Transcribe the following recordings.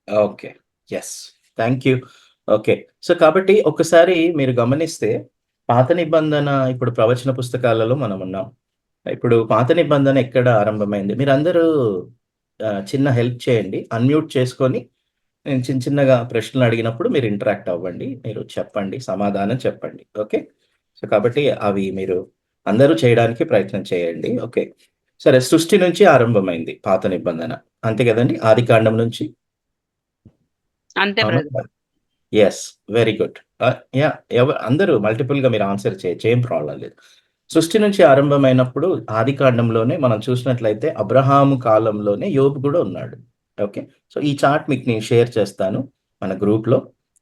Okay. Yes. Thank you. Okay. So, కాబట్టి ఒకసారి మీరు గమనిస్తే పాత నిబంధన ఇప్పుడు ప్రవచన పుస్తకాలలో మనమున్నాం. ఇప్పుడు పాత నిబంధన ఎక్కడ ఆరంభమైంది? మీరందరూ చిన్న హెల్ప్ చేయండి. అన్‌మ్యూట్ చేసుకొని నేను చిన్నగా ప్రశ్నలడిగినప్పుడు మీరు ఇంటరాక్ట్ అవ్వండి. మీరు చెప్పండి. సమాధానం చెప్పండి. ఓకే. సో, కాబట్టి అవి మీరు అందరూ చేయడానికి ప్రయత్నం చేయండి. ఓకే. సరే, సృష్టి నుంచి ఆరంభమైంది పాత నిబంధన. అంతే గదండీ! ఆదికాండం నుంచి. అంతే అవునా? Brother. Yes. Very good. Yeah! అందరూ మల్టిపుల్‌గా మీరు ఆన్సర్ చేయొచ్చు. ఏం ప్రాబ్లమ్ లేదు. సృష్టి నుంచి ఆరంభమైనప్పుడు ఆదికాండంలోనే మనం చూసినట్లయితే అబ్రహాము కాలంలోనే యోబు గూడా ఉన్నాడు. ఓకే. సో, ఈ చార్ట్ మీకు నేను షేర్ చేస్తాను మన గ్రూప్‌లో.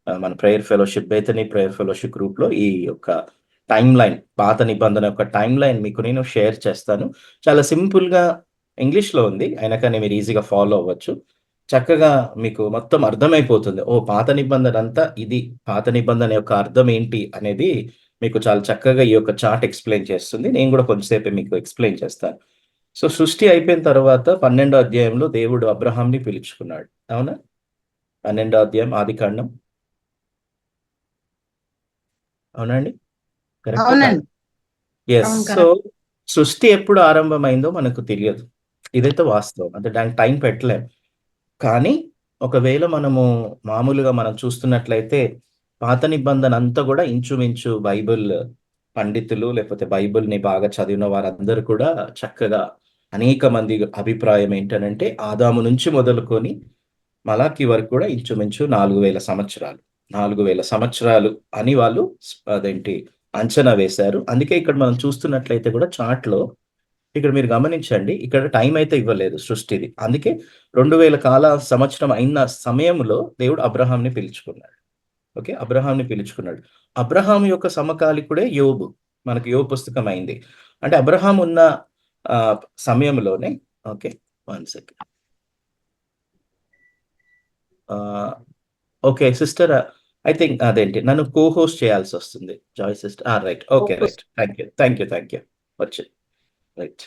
మన prayer fellowship Bethany prayer fellowship గ్రూప్‌లో ఈ యొక్క టైమ్‌లైన్ పాత నిబంధన యొక్క టైమ్‌లైన్ మీకు నేను షేర్ చేస్తాను. చాలా సింపుల్‌గా ఇంగ్లీష్‌లో ఉంది. అయినా కానీ మీరు ఈజీగా ఫాలో అవ్వచ్చు. చక్కగా మీకు మొత్తం అర్థమైపోతుంది. ఓహ్! పాత నిబంధన అంతా ఇది. పాత నిబంధన యొక్క అర్థం ఏంటి అనేది మీకు చాలా చక్కగా ఈ యొక్క చార్ట్ ఎక్స్‌ప్లెయిన్ చేస్తుంది. నేను గూడా కొంచెంసేపే మీకు ఎక్స్‌ప్లెయిన్ చేస్తాను. సో, సృష్టి అయిపోయిన తర్వాత 12 అధ్యాయంలో దేవుడు అబ్రహాంని పిలుచుకున్నాడు. అవునా? 12 అధ్యాయం ఆదికాండం. అవునా అండి? కరెక్టా కాదా? అవునండి. యెస్. అవును. So, correct. సృష్టి ఎప్పుడు ఆరంభమైందో మనకు తెలియదు. ఇదైతే వాస్తవం. అంటే దానికి టైం పెట్టలేం. కానీ, ఒకవేళ మనము మామూలుగా మనం చూస్తున్నట్లయితే, పాత నిబంధన అంతా గూడా ఇంచుమించు బైబిల్ పండితులు, లేకపోతే బైబిల్‌ని బాగా చదివిన వారందరూ కూడా చక్కగా అనేక మంది అభిప్రాయం ఏంటనంటే, ఆదాము నుంచి మొదలుకొని మలాకి వరకు కూడా ఇంచుమించు 4000 సంవత్సరాలు. 4000 సంవత్సరాలు అని వాళ్ళు అదేంటి అంచనా వేశారు. అందుకే ఇక్కడ మనం చూస్తున్నట్లయితే కూడా చార్ట్‌లో ఇక్కడ మీరు గమనించండి. ఇక్కడ టైమ్ అయితే ఇవ్వలేదు సృష్టిది. అందుకే 2000 సంవత్సరం అయిన సమయంలో దేవుడు అబ్రహాంని పిలుచుకున్నాడు. ఓకే. అబ్రహాంని పిలుచుకున్నాడు. అబ్రహాం యొక్క సమకాలికుడే యోబు. మనకు యోబు పుస్తకం అయింది. అంటే అబ్రహాం ఉన్న ఆహ్, సమయంలోనే ఓకే. 1 సెకండ్. ఆహ్, ఓకే. సిస్టర్ ఐ థింక్ అదేంటి నన్ను కో హోస్ట్ చేయాల్సొస్తుంది. Joy sister. Right. Okay. Right. Thank you. Thank you. Thank you. వచ్చింది. రైట్.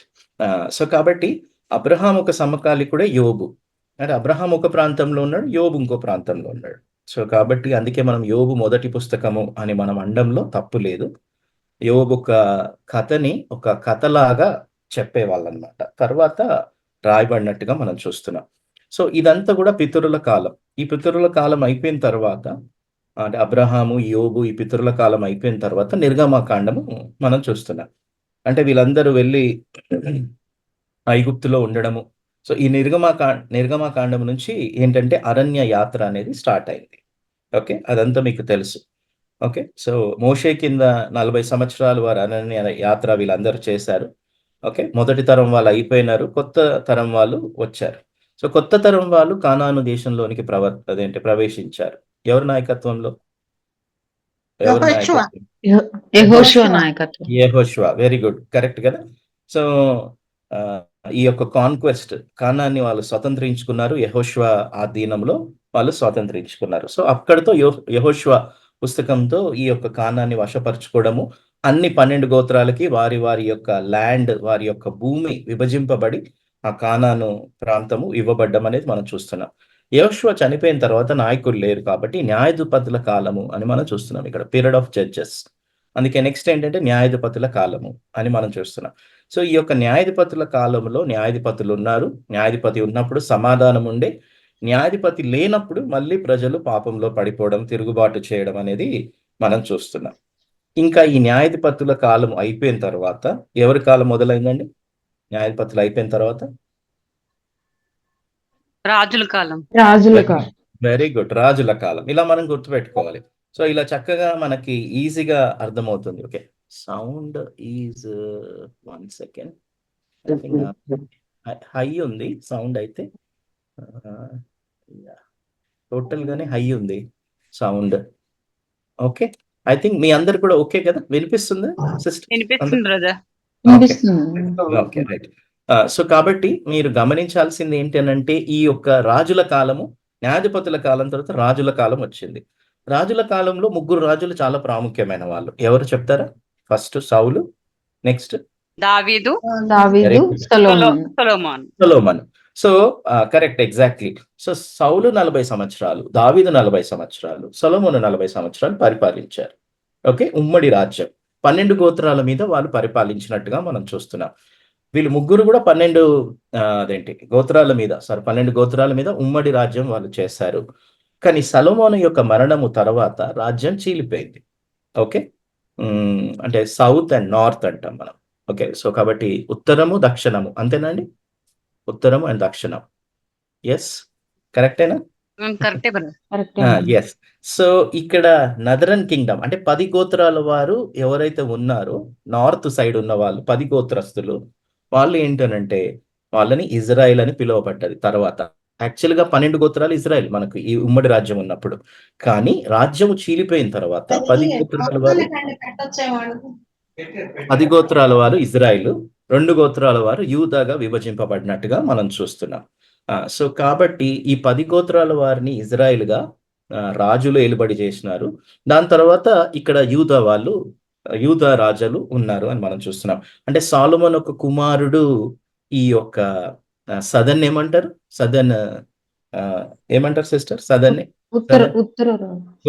సో, కాబట్టి అబ్రహాం ఒక సమకాలికుడే యోబు. అంటే అబ్రహాం ఒక ప్రాంతంలో ఉన్నాడు. యోబు ఇంకో ప్రాంతంలో ఉన్నాడు. సో, కాబట్టి అందుకే మనం యోబు మొదటి పుస్తకము అని మనం అనడంలో తప్పు లేదు. యోబు ఒక కథని ఒక కథలాగా చెప్పేవాళ్ళనమాట. తర్వాత రాయబడినట్టుగా మనం చూస్తున్నాం. సో, ఇదంతా గూడా పితరుల కాలం. ఈ పితరుల కాలం అయిపోయిన తర్వాత అంటే అబ్రహాము, యోబు ఈ పితరుల కాలం అయిపోయిన తర్వాత నిర్గమకాండము మనం చూస్తున్నాం. అంటే వీళ్ళందరూ వెళ్లి ఐగుప్తులో ఉండడము. సో, ఈ నిర్గమకాండం నుంచి ఏంటంటే అరణ్య యాత్ర అనేది స్టార్ట్ అయింది. ఓకే. అదంతా మీకు తెలుసు. ఓకే. సో, మోషే కింద 40 సంవత్సరాలు వారు అరణ్య యాత్ర వీళ్ళందరూ చేశారు. ఓకే. మొదటి తరం వాళ్ళు అయిపోయినారు. కొత్త తరం వాళ్ళు వచ్చారు. సో, కొత్త తరం వాళ్ళు కానాను దేశంలోనికి ప్రవేశించారు. ఎవరి నాయకత్వంలో? ఎవరి యెహోషువ. నాయకత్వం? యెహోషువ యెహోషువ. నాయకత్వం. యెహోషువ. Very good. కరెక్ట్ గదా! సో, ఆహ్, ఈ యొక్క కాన్క్వెస్ట్ కానాన్ని వాళ్ళు స్వతంత్రించుకున్నారు. యెహోషువ ఆధీనంలో వాళ్ళు స్వతంత్రించుకున్నారు. సో, అక్కడితో యెహోషువ పుస్తకంతో ఈ యొక్క కానాన్ని వశపరుచుకోవడము, అన్ని 12 గోత్రాలకి వారి వారి యొక్క ల్యాండ్, వారి యొక్క భూమి విభజింపబడి, ఆ కానాను ప్రాంతము ఇవ్వబడ్డం అనేది మనం చూస్తున్నాం. యెహోషువ చనిపోయిన తర్వాత నాయకులు లేరు కాబట్టి న్యాయాధిపతుల కాలము అని మనం చూస్తున్నాం ఇక్కడ. Period of judges. అందుకే నెక్స్ట్ ఏంటంటే న్యాయాధిపతుల కాలము అని మనం చూస్తున్నాం. సో, ఈ యొక్క న్యాయాధిపతుల కాలంలో న్యాయాధిపతులున్నారు. న్యాయాధిపతి ఉన్నప్పుడు సమాధానం ఉండే, న్యాయాధిపతి లేనప్పుడు మళ్ళీ ప్రజలు పాపంలో పడిపోవడం, తిరుగుబాటు చేయడం అనేది మనం చూస్తున్నాం. ఇంకా ఈ న్యాయాధిపతుల కాలం అయిపోయిన తర్వాత ఎవరి కాలం మొదలైందండి? న్యాయాధిపతులు అయిపోయిన తర్వాత? రాజుల కాలం. రాజుల వెరీ కాలం. Very good. రాజుల కాలం. ఇలా మనం గుర్తుపెట్టుకోవాలి. సో, ఇలా చక్కగా మనకి ఈజీగా అర్థమవుతుంది. Okay. Sound is 1 second. I think high ఉంది సౌండ్ అయితే. ఆహ్, యాహ్! టోటల్‌గానే హై ఉంది సౌండ్. ఓకే. ఐ థింక్ మీ అందరికి కూడా ఓకే కదా! వినిపిస్తుందా సిస్టర్స్ వినిపిస్తుంది అందరికి? బ్రదర్. ఓకే. వినిపిస్తుంది. ఓకే. రైట్. సో, కాబట్టి మీరు గమనించాల్సింది ఏంటి అనంటే, ఈ యొక్క రాజుల కాలము, న్యాయాధిపతుల కాలం తర్వాత రాజుల కాలం వచ్చింది. రాజుల కాలంలో ముగ్గురు రాజులు చాలా ప్రాముఖ్యమైన వాళ్ళు. ఎవరు చెప్తారా? ఫస్ట్ సౌలు, నెక్స్ట్ దావీదు, వెరీ దావీదు, గుడ్. సొలొమోను. సొలొమోన్. సొలొమోన్. So correct, exactly. సో సౌలు 40 సంవత్సరాలు, దావీదు 40 సంవత్సరాలు, సొలొమోను 40 సంవత్సరాలు పరిపాలించారు. ఓకే, ఉమ్మడి రాజ్యం 12 గోత్రాల మీద వాళ్ళు పరిపాలించినట్టుగా మనం చూస్తున్నాం. వీళ్ళు ముగ్గురు కూడా 12 గోత్రాల మీద, 12 గోత్రాల మీద ఉమ్మడి రాజ్యం వాళ్ళు చేశారు. కానీ సొలొమోను యొక్క మరణము తర్వాత రాజ్యం చీలిపోయింది. ఓకే, అంటే సౌత్ అండ్ నార్త్ అంటాం మనం. ఓకే, సో కాబట్టి ఉత్తరము దక్షిణము అంతేనండి, ఉత్తరము అండ్ దక్షిణం. ఎస్, కరెక్టేనా? కరెక్టే బ్రదర్. కరెక్టే ఎస్. సో ఇక్కడ నదరన్ కింగ్డమ్ అంటే 10 గోత్రాల వారు ఎవరైతే ఉన్నారో, నార్త్ సైడ్ ఉన్న వాళ్ళు 10 గోత్రస్తులు, వాళ్ళు ఏంటనంటే వాళ్ళని ఇజ్రాయిల్ అని పిలువబడ్డది తర్వాత. యాక్చువల్‌గా 12 గోత్రాలు ఇజ్రాయిల్ మనకు ఈ ఉమ్మడి రాజ్యం ఉన్నప్పుడు. కానీ రాజ్యం చీలిపోయిన తర్వాత 10 గోత్రాల వారు 10 గోత్రాల వారు ఇజ్రాయిల్, 2 గోత్రాల వారు యూదాగా విభజింపబడినట్టుగా మనం చూస్తున్నాం. సో కాబట్టి ఈ 10 గోత్రాల వారిని ఇజ్రాయిల్‌గా రాజులు ఏలుబడి చేసినారు. దాని తర్వాత ఇక్కడ యూదా రాజులు ఉన్నారు అని మనం చూస్తున్నాం. అంటే సొలొమోను ఒక కుమారుడు ఈ యొక్క సదన్ ఏమంటారు? సదన్ ఏమంటారు సిస్టర్? సదన్‌ని?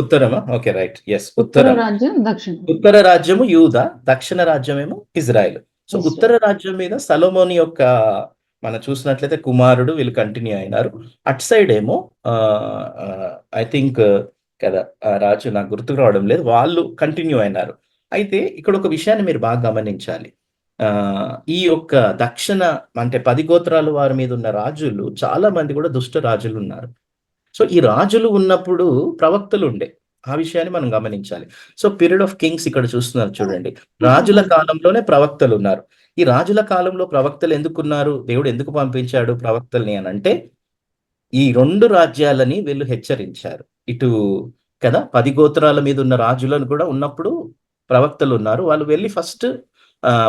ఉత్తరమా? Okay, right. యెస్, ఉత్తర రాజ్యం, దక్షిణ. ఉత్తర రాజ్యము యూదా, దక్షిణ రాజ్యమేమో ఇజ్రాయిల్. సో ఉత్తర రాజ్యం మీద సొలొమోను యొక్క మనం చూసినట్లయితే కుమారుడు వీళ్ళు కంటిన్యూ అయినారు. అటు సైడ్ ఏమో ఐ థింక్ కదా, రాజు నాకు గుర్తుకు రావడం లేదు, వాళ్ళు కంటిన్యూ అయినారు. అయితే ఇక్కడ ఒక విషయాన్ని మీరు బాగా గమనించాలి. ఈ యొక్క దక్షిణ అంటే 10 గోత్రాల వారి మీద ఉన్న రాజులు చాలా మంది కూడా దుష్ట రాజులు ఉన్నారు. సో ఈ రాజులు ఉన్నప్పుడు ప్రవక్తలు ఉండే, ఆ విషయాన్ని మనం గమనించాలి. సో పీరియడ్ ఆఫ్ కింగ్స్ ఇక్కడ చూస్తున్నారు చూడండి, రాజుల కాలంలోనే ప్రవక్తలు ఉన్నారు. ఈ రాజుల కాలంలో ప్రవక్తలు ఎందుకున్నారు? దేవుడు ఎందుకు పంపించాడు ప్రవక్తల్ని అని అంటే, ఈ 2 రాజ్యాలని వీళ్ళు హెచ్చరించారు. ఇటు కదా 10 గోత్రాల మీద ఉన్న రాజులను కూడా ఉన్నప్పుడు ప్రవక్తలు ఉన్నారు. వాళ్ళు వెళ్ళి ఫస్ట్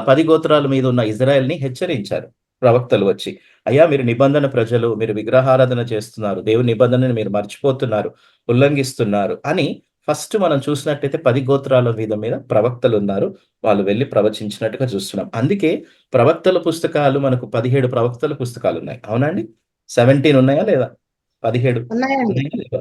10 గోత్రాల మీద ఉన్న ఇజ్రాయెల్‌ని హెచ్చరించారు ప్రవక్తలు వచ్చి. అయ్యా, మీరు నిబంధన ప్రజలు, మీరు విగ్రహారాధన చేస్తున్నారు, దేవుని నిబంధనని మీరు మర్చిపోతున్నారు, ఉల్లంఘిస్తున్నారు అని ఫస్ట్ మనం చూసినట్టయితే 10 గోత్రాల మీద ప్రవక్తలు ఉన్నారు. వాళ్ళు వెళ్ళి ప్రవచించినట్టుగా చూస్తున్నాం. అందుకే ప్రవక్తల పుస్తకాలు మనకు 17 ప్రవక్తల పుస్తకాలు ఉన్నాయి. అవునండి? 17 ఉన్నాయా లేదా? 17 ఉన్నాయా లేదా?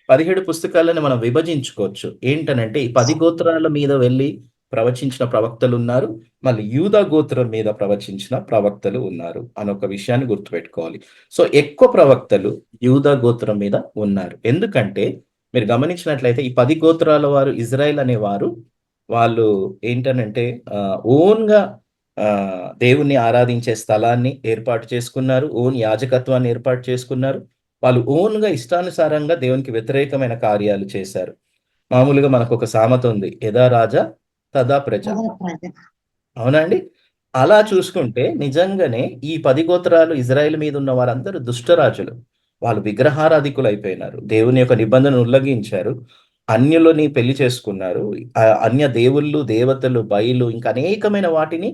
17 పుస్తకాలని మనం విభజించుకోవచ్చు. ఏంటనంటే ఈ 10 గోత్రాల మీద వెళ్ళి ప్రవచించిన ప్రవక్తలు ఉన్నారు, మళ్ళీ యూదా గోత్రం మీద ప్రవచించిన ప్రవక్తలు ఉన్నారు అని ఒక విషయాన్ని గుర్తుపెట్టుకోవాలి. సో ఎక్కువ ప్రవక్తలు యూదా గోత్రం మీద ఉన్నారు. ఎందుకంటే మీరు గమనించినట్లయితే ఈ 10 గోత్రాల వారు, ఇజ్రాయెల్ అనేవారు, వాళ్ళు ఏంటనంటే ఓన్‌గా దేవుణ్ణి ఆరాధించే స్థలాన్ని ఏర్పాటు చేసుకున్నారు. ఓన్ యాజకత్వాన్ని ఏర్పాటు చేసుకున్నారు. వాళ్ళు ఓన్‌గా ఇష్టానుసారంగా దేవునికి వ్యతిరేకమైన కార్యాలు చేశారు. మామూలుగా మనకొక సామెత ఉంది, యథా రాజా తదా ప్రజ. అవునా అండి? అలా చూసుకుంటే నిజంగానే ఈ 10 గోత్రాలు ఇజ్రాయెల్ మీద ఉన్న వారందరూ దుష్టరాజులు. వాళ్ళు విగ్రహారాధికులు అయిపోయినారు. దేవుని యొక్క నిబంధనను ఉల్లంఘించారు. అన్యులని పెళ్లి చేసుకున్నారు. అన్య దేవుళ్ళు, దేవతలు, బయలు ఇంకా అనేకమైన వాటిని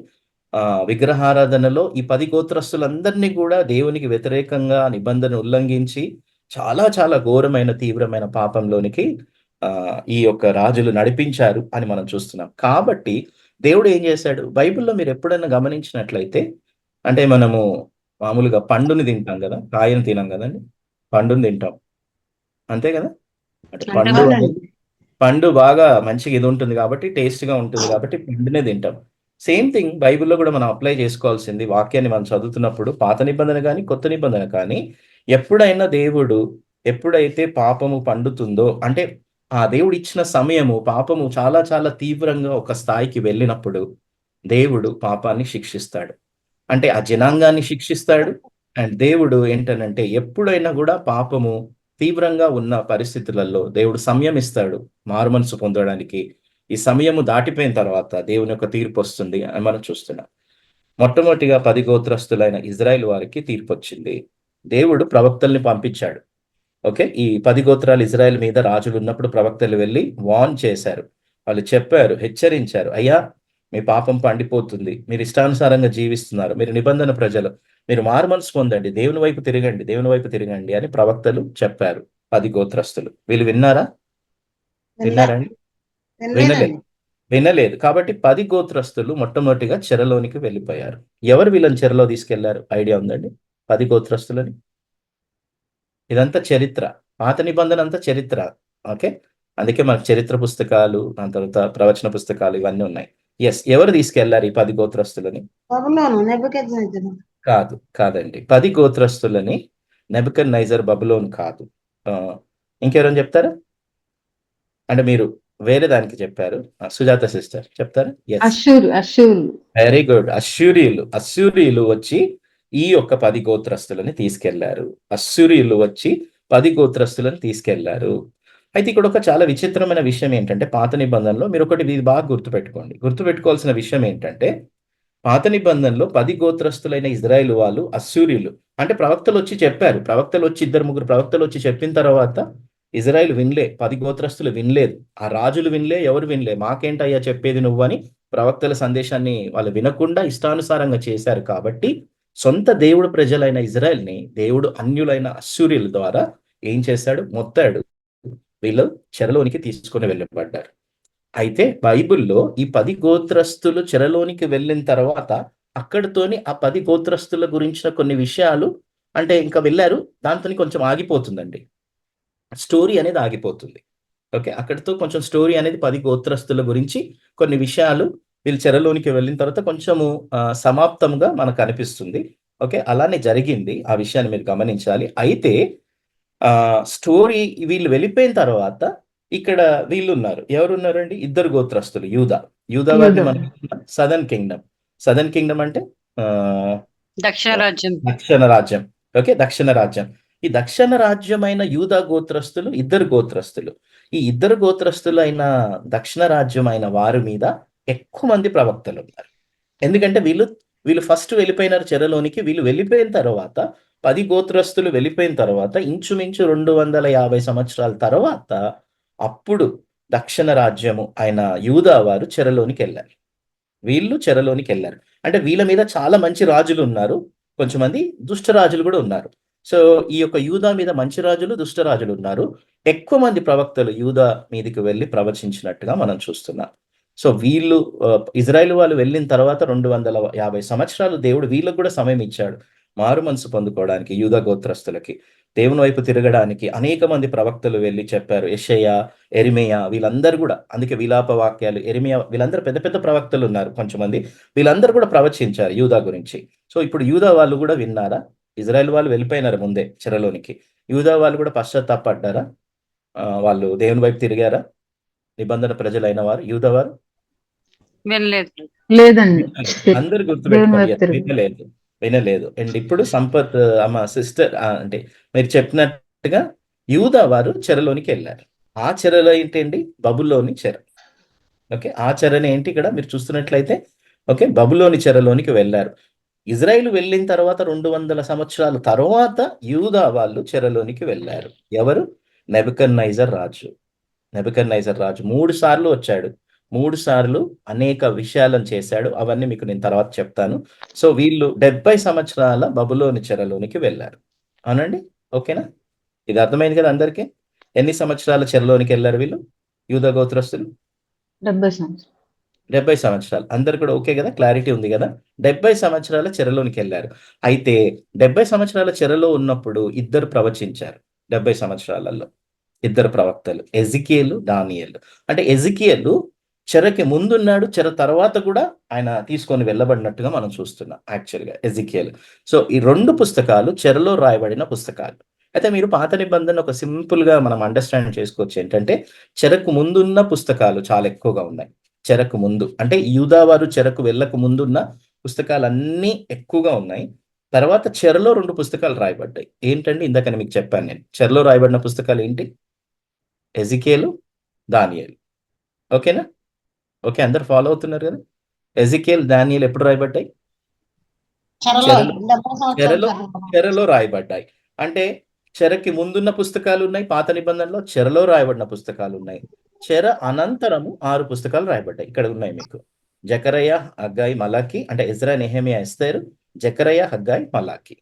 విగ్రహారాధనలో ఈ 10 గోత్రస్తులందరినీ కూడా దేవునికి వ్యతిరేకంగా నిబంధన ఉల్లంఘించి చాలా చాలా ఘోరమైన తీవ్రమైన పాపంలోనికి ఈ యొక్క రాజులు నడిపించారు అని మనం చూస్తున్నాం. కాబట్టి దేవుడు ఏం చేశాడు? బైబిల్‌లో మీరు ఎప్పుడైనా గమనించినట్లయితే, అంటే మనము మామూలుగా పండుని తింటాం కదా, కాయను తినం కదండి, పండుని తింటాం. అంతే కదా? అంటే పండు బాగా మంచిగా ఇది ఉంటుంది కాబట్టి, టేస్ట్‌గా ఉంటుంది కాబట్టి పండునే తింటాం. సేమ్ థింగ్ బైబిల్‌లో కూడా మనం అప్లై చేసుకోవాల్సింది, వాక్యాన్ని మనం చదువుతున్నప్పుడు పాత నిబంధన కానీ, కొత్త నిబంధన కానీ, ఎప్పుడైనా దేవుడు ఎప్పుడైతే పాపము పండుతుందో అంటే ఆ దేవుడు ఇచ్చిన సమయము పాపము చాలా చాలా తీవ్రంగా ఒక స్థాయికి వెళ్ళినప్పుడు దేవుడు పాపాన్ని శిక్షిస్తాడు. అంటే ఆ జనాంగాన్ని శిక్షిస్తాడు. అండ్ దేవుడు ఏంటనంటే ఎప్పుడైనా కూడా పాపము తీవ్రంగా ఉన్న పరిస్థితులలో దేవుడు సమయం ఇస్తాడు మారుమనసు పొందడానికి. ఈ సమయము దాటిపోయిన తర్వాత దేవుని యొక్క తీర్పు వస్తుంది అని మనం చూస్తున్నాం. మొట్టమొదటిగా 10 గోత్రస్తులైన ఇజ్రాయెల్ వారికి తీర్పు వచ్చింది. దేవుడు ప్రవక్తల్ని పంపించాడు. ఓకే, ఈ 10 గోత్రాలు ఇజ్రాయెల్ మీద రాజులు ఉన్నప్పుడు ప్రవక్తలు వెళ్ళి వార్న్ చేశారు. వాళ్ళు చెప్పారు, హెచ్చరించారు, అయ్యా మీ పాపం పండిపోతుంది, మీరు ఇష్టానుసారంగా జీవిస్తున్నారు, మీరు నిబంధన ప్రజలు, మీరు మారుమనసు పొందండి, దేవుని వైపు తిరగండి, దేవుని వైపు తిరగండి అని ప్రవక్తలు చెప్పారు. 10 గోత్రస్తులు వీళ్ళు విన్నారా? విన్నారండి? వినలేదు. వినలేదు. కాబట్టి 10 గోత్రస్తులు మొట్టమొదటిగా చెరలోనికి వెళ్ళిపోయారు. ఎవరు వీళ్ళని చెరలో తీసుకెళ్లారు? ఐడియా ఉందండి? 10 గోత్రస్తులని. ఇదంతా చరిత్ర. పాత నిబంధన అంతా చరిత్ర. ఓకే. అందుకే మనకు చరిత్ర పుస్తకాలు, దాని తర్వాత ప్రవచన పుస్తకాలు ఇవన్నీ ఉన్నాయి. యెస్. ఎవరు తీసుకెళ్లారు ఈ 10 గోత్రస్తులని? బబులోను నెబుకద్నెజరు. కాదు. కాదండి. 10 గోత్రస్తులని నెబుకద్నెజర్ బబులోను కాదు. ఇంకెవరైనా చెప్తారా? అంటే మీరు వేరే దానికి చెప్పారు. సుజాత సిస్టర్ చెప్తారా? యెస్. అష్షూరు వెరీ గుడ్. అశ్షూరీయులు వచ్చి ఈ యొక్క 10 గోత్రస్తులని తీసుకెళ్లారు. అశ్షూరీయులు వచ్చి 10 గోత్రస్తులను తీసుకెళ్లారు. అయితే ఇక్కడ ఒక చాలా విచిత్రమైన విషయం ఏంటంటే పాత నిబంధనలో మీరు ఒకటి ఇది బాగా గుర్తుపెట్టుకోండి. గుర్తుపెట్టుకోవాల్సిన విషయం ఏంటంటే పాత నిబంధనలో 10 గోత్రస్తులైన ఇజ్రాయేలు వాళ్ళు అశ్షూరీయులు అంటే ప్రవక్తలు వచ్చి చెప్పారు. ప్రవక్తలు వచ్చి 2, 3 ప్రవక్తలు వచ్చి చెప్పిన తర్వాత ఇజ్రాయేల్ వినలే. 10 గోత్రస్తులు వినలేదు. ఆ రాజులు వినలే, ఎవరు వినలే. మాకేంటయ్యా చెప్పేది నువ్వని ప్రవక్తల సందేశాన్ని వాళ్ళు వినకుండా ఇష్టానుసారంగా చేశారు కాబట్టి సొంత దేవుడు ప్రజలైన ఇజ్రాయెల్‌ని దేవుడు అన్యులైన అశ్షూరీయుల ద్వారా ఏం చేశాడు? మొత్తాడు. వీళ్ళు చెరలోనికి తీసుకొని వెళ్ళబడ్డారు. అయితే బైబిల్‌లో ఈ 10 గోత్రస్తులు చెరలోనికి వెళ్ళిన తర్వాత అక్కడితోని ఆ 10 గోత్రస్తుల గురించిన కొన్ని విషయాలు అంటే ఇంకా వెళ్లారు. దాంతోని కొంచెం ఆగిపోతుందండి. స్టోరీ అనేది ఆగిపోతుంది. ఓకే. అక్కడితో కొంచెం స్టోరీ అనేది 10 గోత్రస్తుల గురించి కొన్ని విషయాలు వీళ్ళు చెరలోనికి వెళ్ళిన తర్వాత కొంచెము సమాప్తంగా మనకు అనిపిస్తుంది. ఓకే. అలానే జరిగింది. ఆ విషయాన్ని మీరు గమనించాలి. అయితే స్టోరీ వీళ్ళు వెళ్ళిపోయిన తర్వాత ఇక్కడ వీళ్ళున్నారు. ఎవరున్నారండి? 2 గోత్రస్తులు యూదా. యూదా వారిని మనం సదర్న్ కింగ్డమ్. సదర్న్ కింగ్డమ్ అంటే దక్షిణ రాజ్యం. దక్షిణ రాజ్యం. ఓకే. దక్షిణ రాజ్యం. ఈ దక్షిణ రాజ్యమైన యూదా గోత్రస్తులు 2 గోత్రస్తులు. ఈ 2 గోత్రస్తులైన దక్షిణ రాజ్యమైన వారి మీద ఎక్కువ మంది ప్రవక్తలు ఉన్నారు. ఎందుకంటే వీళ్ళు ఫస్ట్ వెళ్ళిపోయినారు చెరలోనికి. వీళ్ళు వెళ్ళిపోయిన తర్వాత 10 గోత్రస్తులు వెళ్ళిపోయిన తర్వాత ఇంచుమించు 250 సంవత్సరాల తర్వాత అప్పుడు దక్షిణ రాజ్యము అయిన యూదా వారు చెరలోనికెళ్లారు. వీళ్ళు చెరలోనికెళ్లారు. అంటే వీళ్ళ మీద చాలా మంచి రాజులు ఉన్నారు. కొంచెమంది దుష్ట రాజులు కూడా ఉన్నారు. సో ఈ యొక్క యూదా మీద మంచి రాజులు, దుష్ట రాజులు ఉన్నారు. ఎక్కువ మంది ప్రవక్తలు యూదా మీదకి వెళ్లి ప్రవచించినట్టుగా మనం చూస్తున్నాం. సో వీళ్ళు ఇజ్రాయెల్ వాళ్ళు వెళ్ళిన తర్వాత 250 సంవత్సరాలు దేవుడు వీళ్ళకు కూడా సమయం ఇచ్చాడు. మారు మనసు పొందుకోవడానికి యూదా గోత్రస్తులకి. దేవుని వైపు తిరగడానికి అనేక మంది ప్రవక్తలు వెళ్లి చెప్పారు. యెషయా, యెరెమీయా వీళ్ళందరూ కూడా అందుకే విలాప వాక్యాలు యెరెమీయా వీళ్ళందరూ పెద్ద పెద్ద ప్రవక్తలు ఉన్నారు కొంచెమంది. వీళ్ళందరూ కూడా ప్రవచించారు యూదా గురించి. సో ఇప్పుడు యూదా వాళ్ళు కూడా విన్నారా? ఇజ్రాయెల్ వాళ్ళు వెళ్ళిపోయినారు ముందే చెరలోనికి. యూదా వాళ్ళు కూడా పశ్చాత్తాపడ్డారా? వాళ్ళు దేవుని వైపు తిరిగారా? నిబంధన ప్రజలైన వారు యూదా వారు వినలేదు. లేదండి. అందరు గుర్తుపెట్టుకోండి. దేవుని వైపు వినలేదు. వినలేదు. అండ్ ఇప్పుడు సంపత్ అమ్మ సిస్టర్ అంటే మీరు చెప్పినట్టుగా యూదా వారు చెరలోనికి వెళ్ళారు. ఆ చెరలో ఏంటండి? బబులోని చెర. ఓకే. ఆ చెరని ఏంటి ఇక్కడ మీరు చూస్తున్నట్లయితే ఓకే బబులోని చెరలోనికి వెళ్ళారు. ఇజ్రాయిల్ వెళ్ళిన తర్వాత 200 సంవత్సరాల తర్వాత యూదా వాళ్ళు చెరలోనికి వెళ్ళారు. ఎవరు? నెబుకద్నెజర్ రాజు. నెబుకద్నెజర్ రాజు 3 సార్లు వచ్చాడు. 3 సార్లు అనేక విషయాలను చేశాడు. అవన్నీ మీకు నేను తర్వాత చెప్తాను. సో వీళ్ళు 70 సంవత్సరాల బబులోని చెరలోనికి వెళ్ళారు. అవునండి? ఓకేనా? ఇది అర్థమైంది కదా అందరికీ? ఎన్ని సంవత్సరాల చెరలోనికి వెళ్ళారు వీళ్ళు? యూదా గోత్రస్తులు? 70 సంవత్సరాలు. 70 సంవత్సరాలు. అందరు కూడా ఓకే కదా? క్లారిటీ ఉంది కదా? 70 సంవత్సరాల చెరలోనికి వెళ్ళారు. అయితే 70 సంవత్సరాల చెరలో ఉన్నప్పుడు ఇద్దరు ప్రవచించారు. 70 సంవత్సరాలలో. ఇద్దరు ప్రవక్తలు. ఎజికియేలు, దానియేలు. అంటే ఎజికియేలు చెరకి ముందున్నాడు. చెర తర్వాత కూడా ఆయన తీసుకొని వెళ్ళబడినట్టుగా మనం చూస్తున్నాం యాక్చువల్‌గా ఎజికియేలు. సో ఈ 2 పుస్తకాలు చెరలో రాయబడిన పుస్తకాలు. అయితే మీరు పాత నిబంధన ఒక సింపుల్‌గా మనం అండర్‌స్టాండ్ చేసుకోవచ్చు ఏంటంటే చెరకు ముందున్న పుస్తకాలు చాలా ఎక్కువగా ఉన్నాయి. చెరకు ముందు అంటే యూదా వారు చెరకు వెళ్ళక ముందున్న పుస్తకాలన్నీ ఎక్కువగా ఉన్నాయి. తర్వాత చెరలో 2 పుస్తకాలు రాయబడ్డాయి. ఏంటండి? ఇందాకనే మీకు చెప్పాను నేను. చెరలో రాయబడిన పుస్తకాలు ఏంటి? ఎజికియేలు, దానియేలు. ఓకేనా? ఓకే. అందరూ ఫాలో అవుతున్నారు కదా? ఎజికియేల్, దానియేలు ఎప్పుడు రాయబడ్డాయి? చెరలో 70 సంవత్సరాల చెరలో రాయబడ్డాయి. అంటే చెరకి ముందున్న పుస్తకాలు ఉన్నాయి పాత నిబంధనలో. చెరలో రాయబడిన పుస్తకాలు ఉన్నాయి. చెర అనంతరము 6 పుస్తకాలు రాయబడ్డాయి. ఇక్కడ ఉన్నాయి మీకు. జకరయ, హగ్గాయి, మలాకి అంటే ఎజ్రా, నెహెమియా, ఎస్తేరు, జకరయ, హగ్గాయి, మలాకి.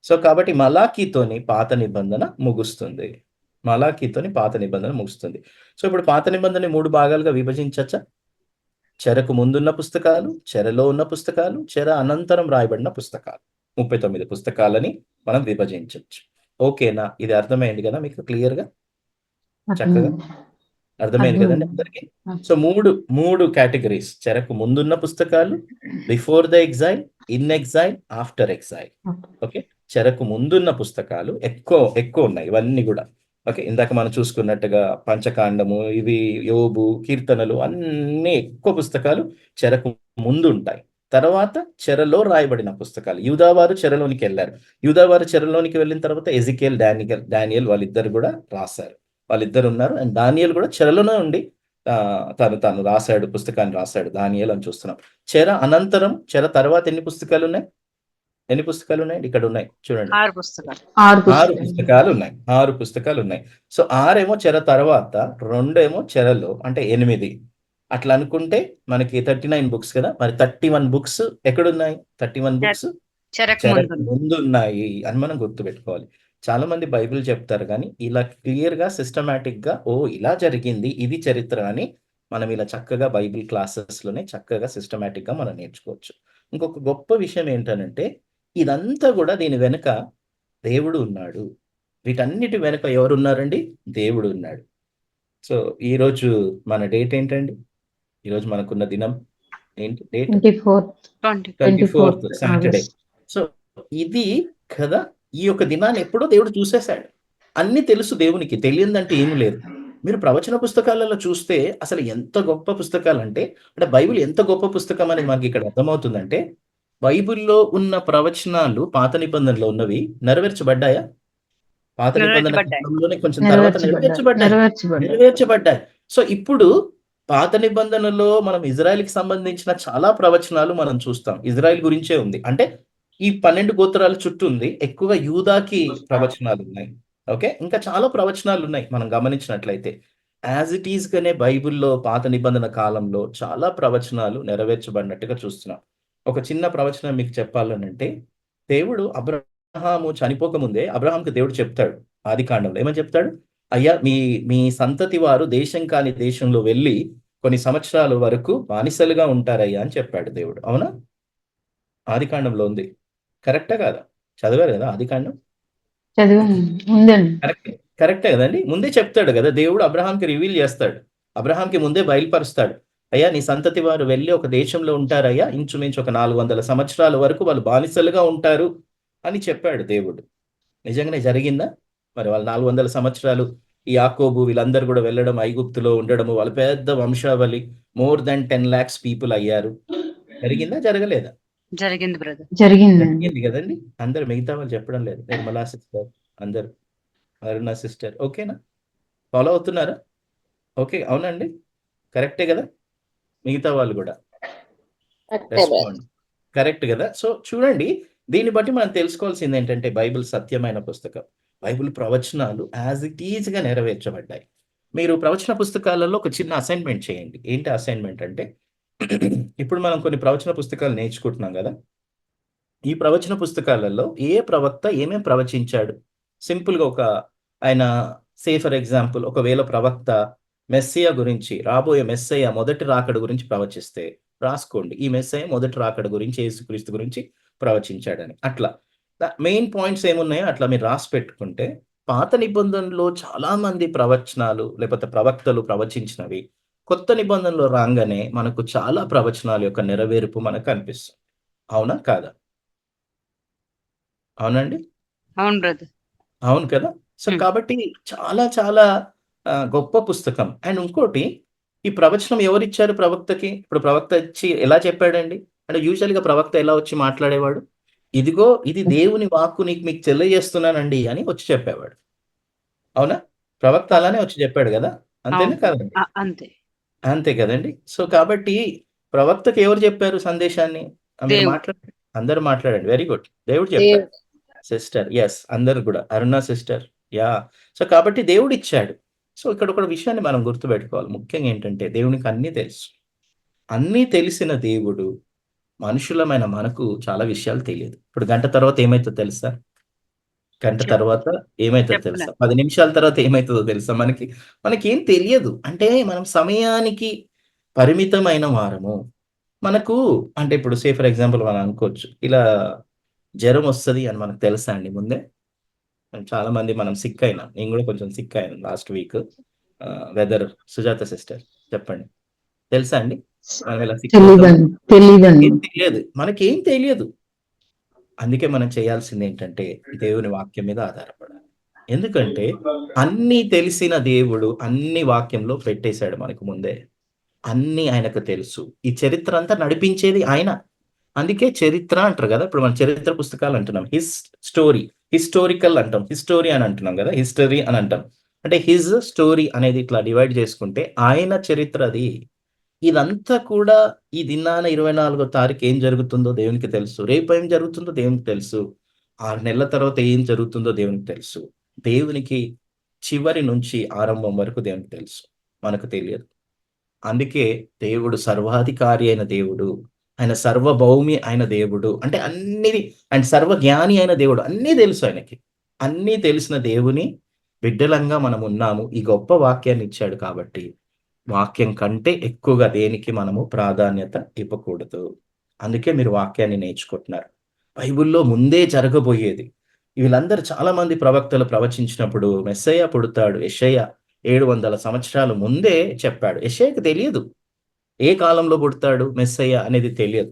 సో కాబట్టి మలాకీతోని పాత నిబంధన ముగుస్తుంది. మలాకీతోని పాత నిబంధన ముగుస్తుంది. సో ఇప్పుడు పాత నిబంధన 3 భాగాలుగా విభజించచ్చా? చెరకు ముందున్న పుస్తకాలు, చెరలో ఉన్న పుస్తకాలు, చెర అనంతరం రాయబడిన పుస్తకాలు. 39 పుస్తకాలని మనం విభజించొచ్చు. ఓకేనా? ఇది అర్థమైంది కదా మీకు క్లియర్‌గా? చక్కగా అర్థమైంది కదండి అందరికి? సో మూడు కేటగిరీస్. చెరకు ముందున్న పుస్తకాలు, before the exhale, in exhale, after exhale. Okay. చెరకు ముందున్న పుస్తకాలు ఎక్కువ ఉన్నాయి ఇవన్నీ కూడా. ఓకే. ఇందాక మనం చూసుకున్నట్టుగా పంచకాండము, ఇవి యోబు, కీర్తనలు అన్నీ ఎక్కువ పుస్తకాలు చెరకు ముందు ఉంటాయి. తర్వాత చెరలో రాయబడిన పుస్తకాలు. యూదావారు చెరలోనికి వెళ్ళారు. యూదావారు చెరలోనికి వెళ్ళిన తర్వాత ఎజికేల్, డానియల్ వాళ్ళిద్దరు కూడా రాశారు. వాళ్ళిద్దరు ఉన్నారు. అండ్ దానియేలు కూడా చెరలోనే ఉండి తను రాశాడు, పుస్తకాన్ని రాశాడు దానియేలు అని చూస్తున్నాం. చెర అనంతరం, చెర తర్వాత ఎన్ని పుస్తకాలు ఉన్నాయి? ఇక్కడ ఉన్నాయి చూడండి. 6 పుస్తకాలు. 6 పుస్తకాలు ఉన్నాయి. 6 పుస్తకాలు ఉన్నాయి. సో 6 ఏమో చెర తర్వాత, 2 ఏమో చెరలో, అంటే 8. అట్లా అనుకుంటే మనకి 39 బుక్స్ కదా. మరి 31 బుక్స్ ఎక్కడున్నాయి? 31 బుక్స్ చెరకు చెరకు ముందు. ముందు ఉన్నాయి అని మనం గుర్తుపెట్టుకోవాలి. చాలా మంది బైబిల్ చెప్తారు కానీ ఇలా క్లియర్‌గా సిస్టమాటిక్‌గా ఇలా జరిగింది, ఇది చరిత్ర అని మనం ఇలా చక్కగా బైబిల్ క్లాసెస్‌లోనే చక్కగా సిస్టమాటిక్‌గా మనం నేర్చుకోవచ్చు. ఇంకొక గొప్ప విషయం ఏంటనంటే ఇదంతా కూడా దీని వెనుక దేవుడు ఉన్నాడు. వీటన్నిటి వెనుక ఎవరున్నారండి? దేవుడు ఉన్నాడు. సో ఈరోజు మన డేట్ ఏంటండి? ఈరోజు మనకున్న దినం ఏంటి డేట్? 24th Saturday. సో ఇది కదా, ఈ యొక్క దినాన్ని ఎప్పుడో దేవుడు చూసేశాడు. అన్నీ తెలుసు దేవునికి, తెలియదంటే ఏమీ లేదు. మీరు ప్రవచన పుస్తకాలలో చూస్తే అసలు ఎంత గొప్ప పుస్తకాలంటే, అంటే బైబిల్ ఎంత గొప్ప పుస్తకం అనేది మనకి ఇక్కడ అర్థమవుతుందంటే, బైబిల్‌లో ఉన్న ప్రవచనాలు పాత నిబంధనలో ఉన్నవి నెరవేర్చబడ్డాయా? పాత నిబంధన కాలంలోనే కొంచెం తర్వాత నెరవేర్చబడ్డాయి. సో ఇప్పుడు పాత నిబంధనలో మనం ఇజ్రాయెల్‌కి సంబంధించిన చాలా ప్రవచనాలు మనం చూస్తాం. ఇజ్రాయెల్ గురించే ఉంది. అంటే ఈ 12 గోత్రాల చుట్టూ ఉంది. ఎక్కువగా యూదాకి ప్రవచనాలు ఉన్నాయి. ఓకే. ఇంకా చాలా ప్రవచనాలు ఉన్నాయి మనం గమనించినట్లయితే. యాజ్ ఇట్ ఈస్ గానే బైబిల్‌లో పాత నిబంధన కాలంలో చాలా ప్రవచనాలు నెరవేర్చబడినట్టుగా చూస్తున్నాం. ఒక చిన్న ప్రవచనం మీకు చెప్పాలనంటే, దేవుడు అబ్రహాము చనిపోకముందే అబ్రహాంకి దేవుడు చెప్తాడు ఆదికాండంలో. ఏమని చెప్తాడు? అయ్యా మీ సంతతి వారు దేశం కాని దేశంలో వెళ్ళి కొన్ని సంవత్సరాల వరకు బానిసలుగా ఉంటారయ్యా అని చెప్పాడు దేవుడు. అవునా? ఆదికాండంలో ఉంది. కరెక్టా కాదా? చదివారు కదా ఆదికాండం? కరెక్టే కదండి. ముందే చెప్తాడు కదా దేవుడు, అబ్రహాంకి రివీల్ చేస్తాడు. అబ్రహాంకి ముందే బయలుపరుస్తాడు. అయ్యా నీ సంతతి వారు వెళ్ళి ఒక దేశంలో ఉంటారయ్యా, ఇంచుమించు ఒక 400 సంవత్సరాల వరకు వాళ్ళు బానిసలుగా ఉంటారు అని చెప్పాడు దేవుడు. నిజంగానే జరిగిందా? మరి వాళ్ళు 400 సంవత్సరాలు ఈ యాకోబు వీళ్ళందరూ కూడా వెళ్ళడం, ఐగుప్తులో ఉండడము, వాళ్ళ పెద్ద వంశావళి, మోర్ దాన్ 10 lakhs పీపుల్ అయ్యారు. జరిగిందా? జరగలేదా? జరిగింది బ్రదర్. జరిగింది కదండి. అందరు మిగతా వాళ్ళు చెప్పడం లేదు. నిర్మలా సిస్టర్, అందరు, అరుణ సిస్టర్, ఓకేనా? ఫాలో అవుతున్నారా? ఓకే, అవునండి, కరెక్టే కదా? మిగతా వాళ్ళు కూడా రెస్పాండ్ కరెక్ట్ కదా? సో చూడండి, దీన్ని బట్టి మనం తెలుసుకోవాల్సింది ఏంటంటే బైబిల్ సత్యమైన పుస్తకం. బైబిల్ ప్రవచనాలు యాజ్ ఇట్ ఈజ్ గా నెరవేర్చబడ్డాయి. మీరు ప్రవచన పుస్తకాలలో ఒక చిన్న అసైన్మెంట్ చేయండి. ఏంటి అసైన్మెంట్ అంటే, ఇప్పుడు మనం కొన్ని ప్రవచన పుస్తకాలు నేర్చుకుంటున్నాం కదా. ఈ ప్రవచన పుస్తకాలలో ఏ ప్రవక్త ఏమేం ప్రవచించాడు? సింపుల్గా ఆయన ఫర్ ఎగ్జాంపుల్, ఒకవేళ ప్రవక్త మెస్సియా గురించి, రాబోయే మెస్సయ్య మొదటి రాకడ గురించి ప్రవచిస్తే రాసుకోండి, ఈ మెస్సయ్య మొదటి రాకడ గురించి, యేసుక్రీస్తు గురించి ప్రవచించాడని. అట్లా మెయిన్ పాయింట్స్ ఏమున్నాయో అట్లా మీరు రాసి పెట్టుకుంటే, పాత నిబంధనలో చాలా మంది ప్రవచనాలు లేకపోతే ప్రవక్తలు ప్రవచించినవి కొత్త నిబంధనలో రాగానే మనకు చాలా ప్రవచనాల యొక్క నెరవేర్పు మనకు కనిపిస్తుంది. అవునా కాదా? అవునండి, అవును బ్రదర్. అవును కదా. సో కాబట్టి చాలా చాలా గొప్ప పుస్తకం. అండ్ ఇంకోటి, ఈ ప్రవచనం ఎవరిచ్చారు ప్రవక్తకి? ఇప్పుడు ప్రవక్త వచ్చి ఎలా చెప్పాడండి? అంటే యూజువల్గా ప్రవక్త ఎలా వచ్చి మాట్లాడేవాడు? ఇదిగో ఇది దేవుని వాక్కు మీకు తెలియజేస్తున్నానండి అని వచ్చి చెప్పేవాడు. అవునా? ప్రవక్త అలానే వచ్చి చెప్పాడు కదా. అంతేనా కాదండి? అంతే అంతే కదండి. సో కాబట్టి ప్రవక్తకి ఎవరు చెప్పారు సందేశాన్ని? మీరు మాట్లాడండి, అందరూ మాట్లాడండి. Very good. దేవుడు చెప్పాడు. సిస్టర్, ఎస్, అందరు కూడా, అరుణ సిస్టర్, యా. సో కాబట్టి దేవుడు ఇచ్చాడు. సో ఇక్కడ ఒక విషయాన్ని మనం గుర్తుపెట్టుకోవాలి. ముఖ్యంగా ఏంటంటే దేవునికి అన్నీ తెలుసు. అన్నీ తెలిసిన దేవుడు మనుషులమైన మనకు చాలా విషయాలు తెలియదు. ఇప్పుడు గంట తర్వాత ఏమైతుందో తెలుసా? గంట తర్వాత ఏమైతుందో తెలుసా? 10 నిమిషాల తర్వాత ఏమైతుందో తెలుసా? మనకేం తెలియదు. అంటే మనం సమయానికి పరిమితమైన వారము. మనకు అంటే ఇప్పుడు ఫర్ ఎగ్జాంపుల్ మనం అనుకోవచ్చు. ఇలా జ్వరం వస్తది అని మనకు తెలుసా అండి ముందే? చాలా మంది మనం సిక్ అయినాం. నేను గూడా కొంచెం సిక్ అయ్యాను last week. Weather Sujatha sister చెప్పండి. తెలుసా అండి? మనం ఇలా సిక్ అవుతాం. తెలీదండి. ఏం తెలియదు. మనకేం తెలియదు. అందుకే మనం చేయాల్సిందేంటంటే దేవుని వాక్యం మీద ఆధారపడాలి. ఎందుకంటే అన్నీ తెలిసిన దేవుడు అన్ని వాక్యంలో పెట్టేశాడు మనకు ముందే. అన్నీ ఆయనకు తెలుసు. ఈ చరిత్ర అంతా నడిపించేది ఆయన. అందుకే చరిత్ర అంటారు గదా! ఇప్పుడు మనం చరిత్ర పుస్తకాలు అంటున్నాం. స్టోరీ, హిస్టారికల్ అంటాం. హిస్టోరీ అని అంటున్నాం గదా! హిస్టరీ అని అంటాం. అంటే స్టోరీ అనేది ఇట్లా డివైడ్ చేసుకుంటే ఆయన చరిత్ర అది. ఇదంతా కూడా ఈ దినాన 24 తారీఖు ఏం జరుగుతుందో దేవునికి తెలుసు. రేపు ఏం జరుగుతుందో దేవునికి తెలుసు. 6 నెలల తర్వాత ఏం జరుగుతుందో దేవునికి తెలుసు. దేవునికి చివరి నుంచి ఆరంభం వరకు దేవునికి తెలుసు. మనకు తెలియదు. అందుకే దేవుడు సర్వాధికారి అయిన దేవుడు. ఆయన సర్వభౌమి అయిన దేవుడు. అంటే ఆయన సర్వజ్ఞాని అయిన దేవుడు. అన్నీ తెలుసు ఆయనకి. అన్నీ తెలిసిన దేవుని బిడ్డలంగా మనమున్నాము. ఈ గొప్ప వాక్యాన్ని ఇచ్చాడు కాబట్టి, వాక్యం కంటే ఎక్కువగా దేనికి మనము ప్రాధాన్యత ఇవ్వకూడదు. అందుకే మీరు వాక్యాన్ని నేర్చుకుంటున్నారు. బైబిల్‌లో ముందే జరగబోయేది. వీళ్ళందరూ చాలా మంది ప్రవక్తలు ప్రవచించినప్పుడు మెస్సయ్య పుడతాడు. యెషయా 700 సంవత్సరాల ముందే చెప్పాడు. యెషయాకి తెలియదు. ఏ కాలంలో పుడతాడు మెస్సయ్య అనేది తెలియదు.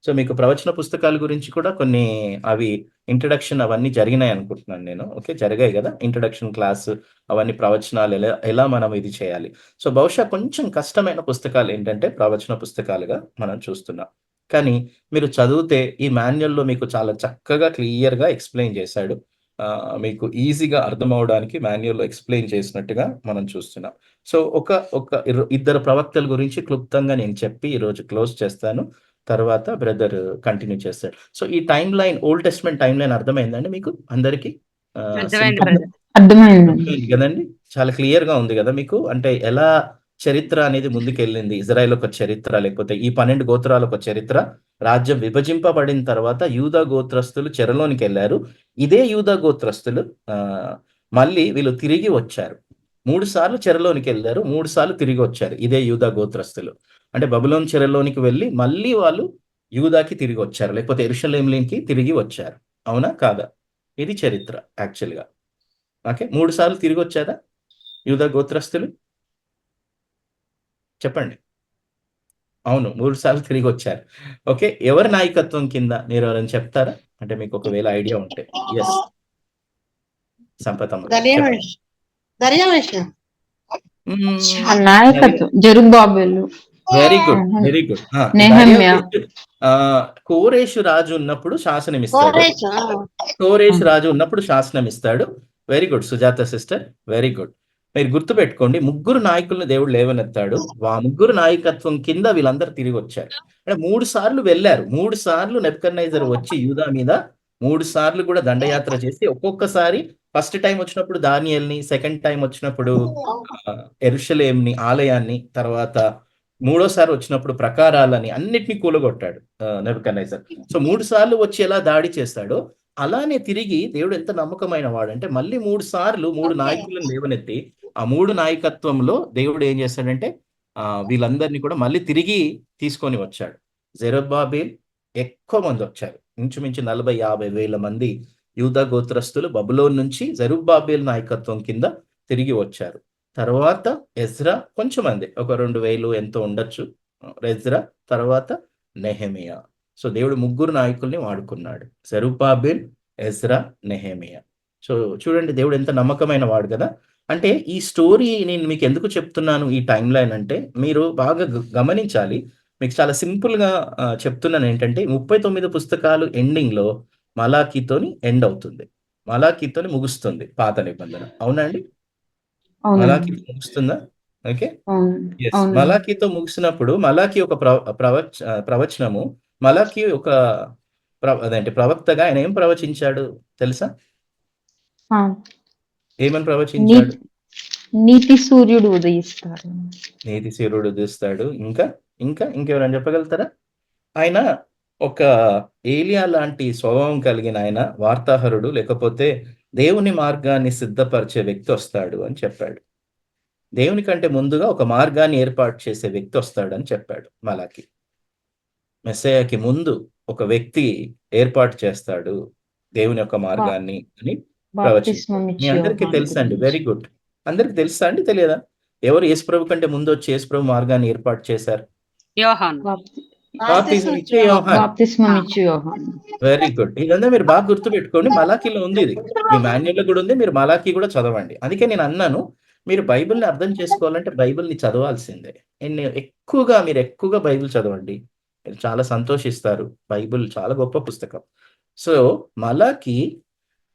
సో, మీకు ప్రవచన పుస్తకాల గురించి కూడా కొన్ని అవి ఇంట్రడక్షన్ అవన్నీ జరిగినాయనుకుంటున్నాను నేను. ఓకే. జరిగాయి గదా! ఇంట్రడక్షన్ క్లాస్ అవన్నీ ప్రవచనాలు ఎలా ఎలా మనం ఇది చేయాలి. సో, బహుశా కొంచెం కష్టమైన పుస్తకాలేంటంటే ప్రవచన పుస్తకాలుగా మనం చూస్తున్నాం. కానీ మీరు చదివితే ఈ మాన్యుయల్‌లో మీకు చాలా చక్కగా క్లియర్‌గా ఎక్స్‌ప్లెయిన్ చేశాడు. మీకు ఈజీగా అర్థమవ్వడానికి మాన్యుయల్‌లో ఎక్స్‌ప్లెయిన్ చేసినట్టుగా మనం చూస్తున్నాం. సో, ఒక ఇద్దరు ప్రవక్తల గురించి క్లుప్తంగా నేను చెప్పి ఈరోజు క్లోజ్ చేస్తాను. తర్వాత బ్రదర్ కంటిన్యూ చేస్తాడు. సో, ఈ టైమ్‌లైన్ ఓల్డ్ టెస్టమెంట్ టైమ్‌లైన్ అర్థమైందా అండి మీకు అందరికి? అర్థమైంది సింపుల్‌గా బ్రదర్. అర్థమైందండి. అర్థమైంది గదండీ! చాలా క్లియర్‌గా ఉంది గదా మీకు? అంటే ఎలా చరిత్ర అనేది ముందుకెళ్ళింది. ఇజ్రాయెల్ ఒక చరిత్ర, లేకపోతే ఈ 12 గోత్రాలొక చరిత్ర. రాజ్యం విభజింపబడిన తర్వాత యూదా గోత్రస్తులు చెరలోనికెళ్లారు. ఇదే యూదా గోత్రస్తులు ఆహ్, మళ్ళీ వీళ్ళు తిరిగి వచ్చారు. 3 సార్లు చెరలోనికెళ్లారు. 3 సార్లు తిరిగొచ్చారు. ఇదే యూదా గోత్రస్తులు. అంటే బబులోను చెరలోనికి వెళ్లి మళ్ళీ వాళ్ళు యూదాకి తిరిగొచ్చారు. లేకపోతే యెరూషలేముకి తిరిగి వచ్చారు. అవునా? కాదా? ఇది చరిత్ర యాక్చువల్‌గా. ఓకే. 3 సార్లు తిరిగొచ్చారా యూదా గోత్రస్తులు? చెప్పండి. అవును. 3 సార్లు తిరిగొచ్చారు. ఓకే. ఎవరి నాయకత్వం కింద మీరెవరైనా చెప్తారా? అంటే మీకు ఒకవేళ ఐడియా ఉంటే. యెస్. సంపతమ్మ గారు చెప్పండి. దర్యావేష్ హ్మ్. ఆ నాయకత్వం జెరుబ్బాబెలు. Very good. Very good. ఆ! నెహెమ్యా. కోరేషు రాజు ఉన్నప్పుడు శాసనమిస్తాడు. కోరేష్ కోరేష్ రాజు ఉన్నప్పుడు శాసనమిస్తాడు. Very good Sujatha sister. Very good. మీరు గుర్తుపెట్టుకోండి. ముగ్గురు నాయకులను దేవుడు లేవనెత్తాడు. ముగ్గురు నాయకత్వం కింద వీళ్ళందరూ తిరిగొచ్చారు. అంటే 3 సార్లు వెళ్లారు. 3 సార్లు నెబుకద్నెజర్ వచ్చి యూదా మీద 3 సార్లు కూడా దండయాత్ర చేసి ఒక్కొక్కసారి ఫస్ట్ టైమ్ వచ్చినప్పుడు దానియేల్‌ని, సెకండ్ టైమ్ వచ్చినప్పుడు యెరూషలేంని, ఆలయాన్ని, తర్వాత మూడోసారి వచ్చినప్పుడు ప్రాకారాలని అన్నిటిని కూలగొట్టాడు నెబుకద్నెజర్. సో 3 సార్లు వచ్చి ఎలా దాడి చేస్తాడో అలానే తిరిగి దేవుడు ఎంత నమ్మకమైన వాడంటే మళ్ళీ 3 సార్లు 3 నాయకులను లేవనెత్తి, ఆ 3 నాయకత్వంలో దేవుడు ఏం చేస్తాడంటే వీళ్ళందరిని కూడా మళ్ళీ తిరిగి తీసుకొని వచ్చాడు. జెరుబ్బాబెల్ ఎక్కువ మందొచ్చారు. ఇంచుమించు 40, 50 వేల మంది యూదా గోత్రస్తులు బబులోను నుంచి జెరుబ్బాబెల్ నాయకత్వం కింద తిరిగి వచ్చారు. తర్వాత ఎజ్రా కొంచెమంది ఒక 2000 ఎంతో ఉండొచ్చు. ఎజ్రా తర్వాత నెహెమియా. సో, దేవుడు ముగ్గురు నాయకుల్ని వాడుకున్నాడు. జెరుబ్బాబెల్, ఎజ్రా, నెహెమియా. సో, చూడండి దేవుడు ఎంత నమ్మకమైన వాడు గదా! అంటే ఈ స్టోరీ నేను మీకెందుకు చెప్తున్నాను ఈ టైమ్‌లైన్ అంటే, మీరు బాగా గమనించాలి. మీకు చాలా సింపుల్‌గా చెప్తున్నానేంటంటే 39 పుస్తకాలు ఎండింగ్‌లో మలాకీతోని ఎండ్ అవుతుంది. మలాకీతోని ముగుస్తుంది పాత నిబంధన. అవునా అండి? అవునండి. మలాకీతో ముగుస్తుందా? ఓకే. అవును. యెస్. అవునండి. మలాకీతో ముగిసినప్పుడు మలాకీ ఒక ప్రవచనము. మలాకీ ఒక అదేంటి ప్రవక్తగా ఆయన ఏం ప్రవచించాడు తెలుసా? ఆ! ఏమని ప్రవచించాడు? నీతి నీతి సూర్యుడు ఉదయిస్తాడు. నీతి సూర్యుడు ఉదయిస్తాడు. ఇంకా? ఇంకెవరైనా చెప్పగలుగుతారా? ఆయన ఒక ఏలియా లాంటి స్వభావం కలిగిన ఆయన వార్తాహరుడు లేకపోతే దేవుని మార్గాన్ని సిద్ధపరిచే వ్యక్తి వస్తాడు అని చెప్పాడు. దేవుని కంటే ముందుగా ఒక మార్గాన్ని ఏర్పాటు చేసే వ్యక్తి వస్తాడని చెప్పాడు మలాకి. మెస్సయ్యకి ముందు ఒక వ్యక్తి ఏర్పాటు చేస్తాడు దేవుని యొక్క మార్గాన్ని అని బాప్తిస్మం ప్రవచించాడు. మీ ఇచ్చే అందరికీ యోహాను తెలుసా అండి? గురించి. Very good. అందరికి తెలుసా అండి? తెలియదా? ఎవరు యేసుప్రభు కంటే ముందు వచ్చి యేసుప్రభు మార్గాన్ని ఏర్పాటు చేశారు? యోహాను. బాప్తిజం ఇచ్చే యోహాను. బాప్తిస్మం ఆ. ఇచ్చే యోహాను. Very good. ఇదంతా మీరు బాగా గుర్తుపెట్టుకోండి. మలాకీలో ఉంది ఇది. మీ మాన్యువల్‌లో కూడా ఉంది. మీరు మలాకీ కూడా చదవండి. అందుకే నేను అన్నాను, మీరు బైబిల్‌ని అర్థం చేసుకోవాలంటే బైబిల్‌ని చదవాల్సిందే. మీరు ఎక్కువగా బైబిల్ చదవండి. మీరు చాలా సంతోషిస్తారు. బైబిల్ చాలా గొప్ప పుస్తకం. సో, మలాకీ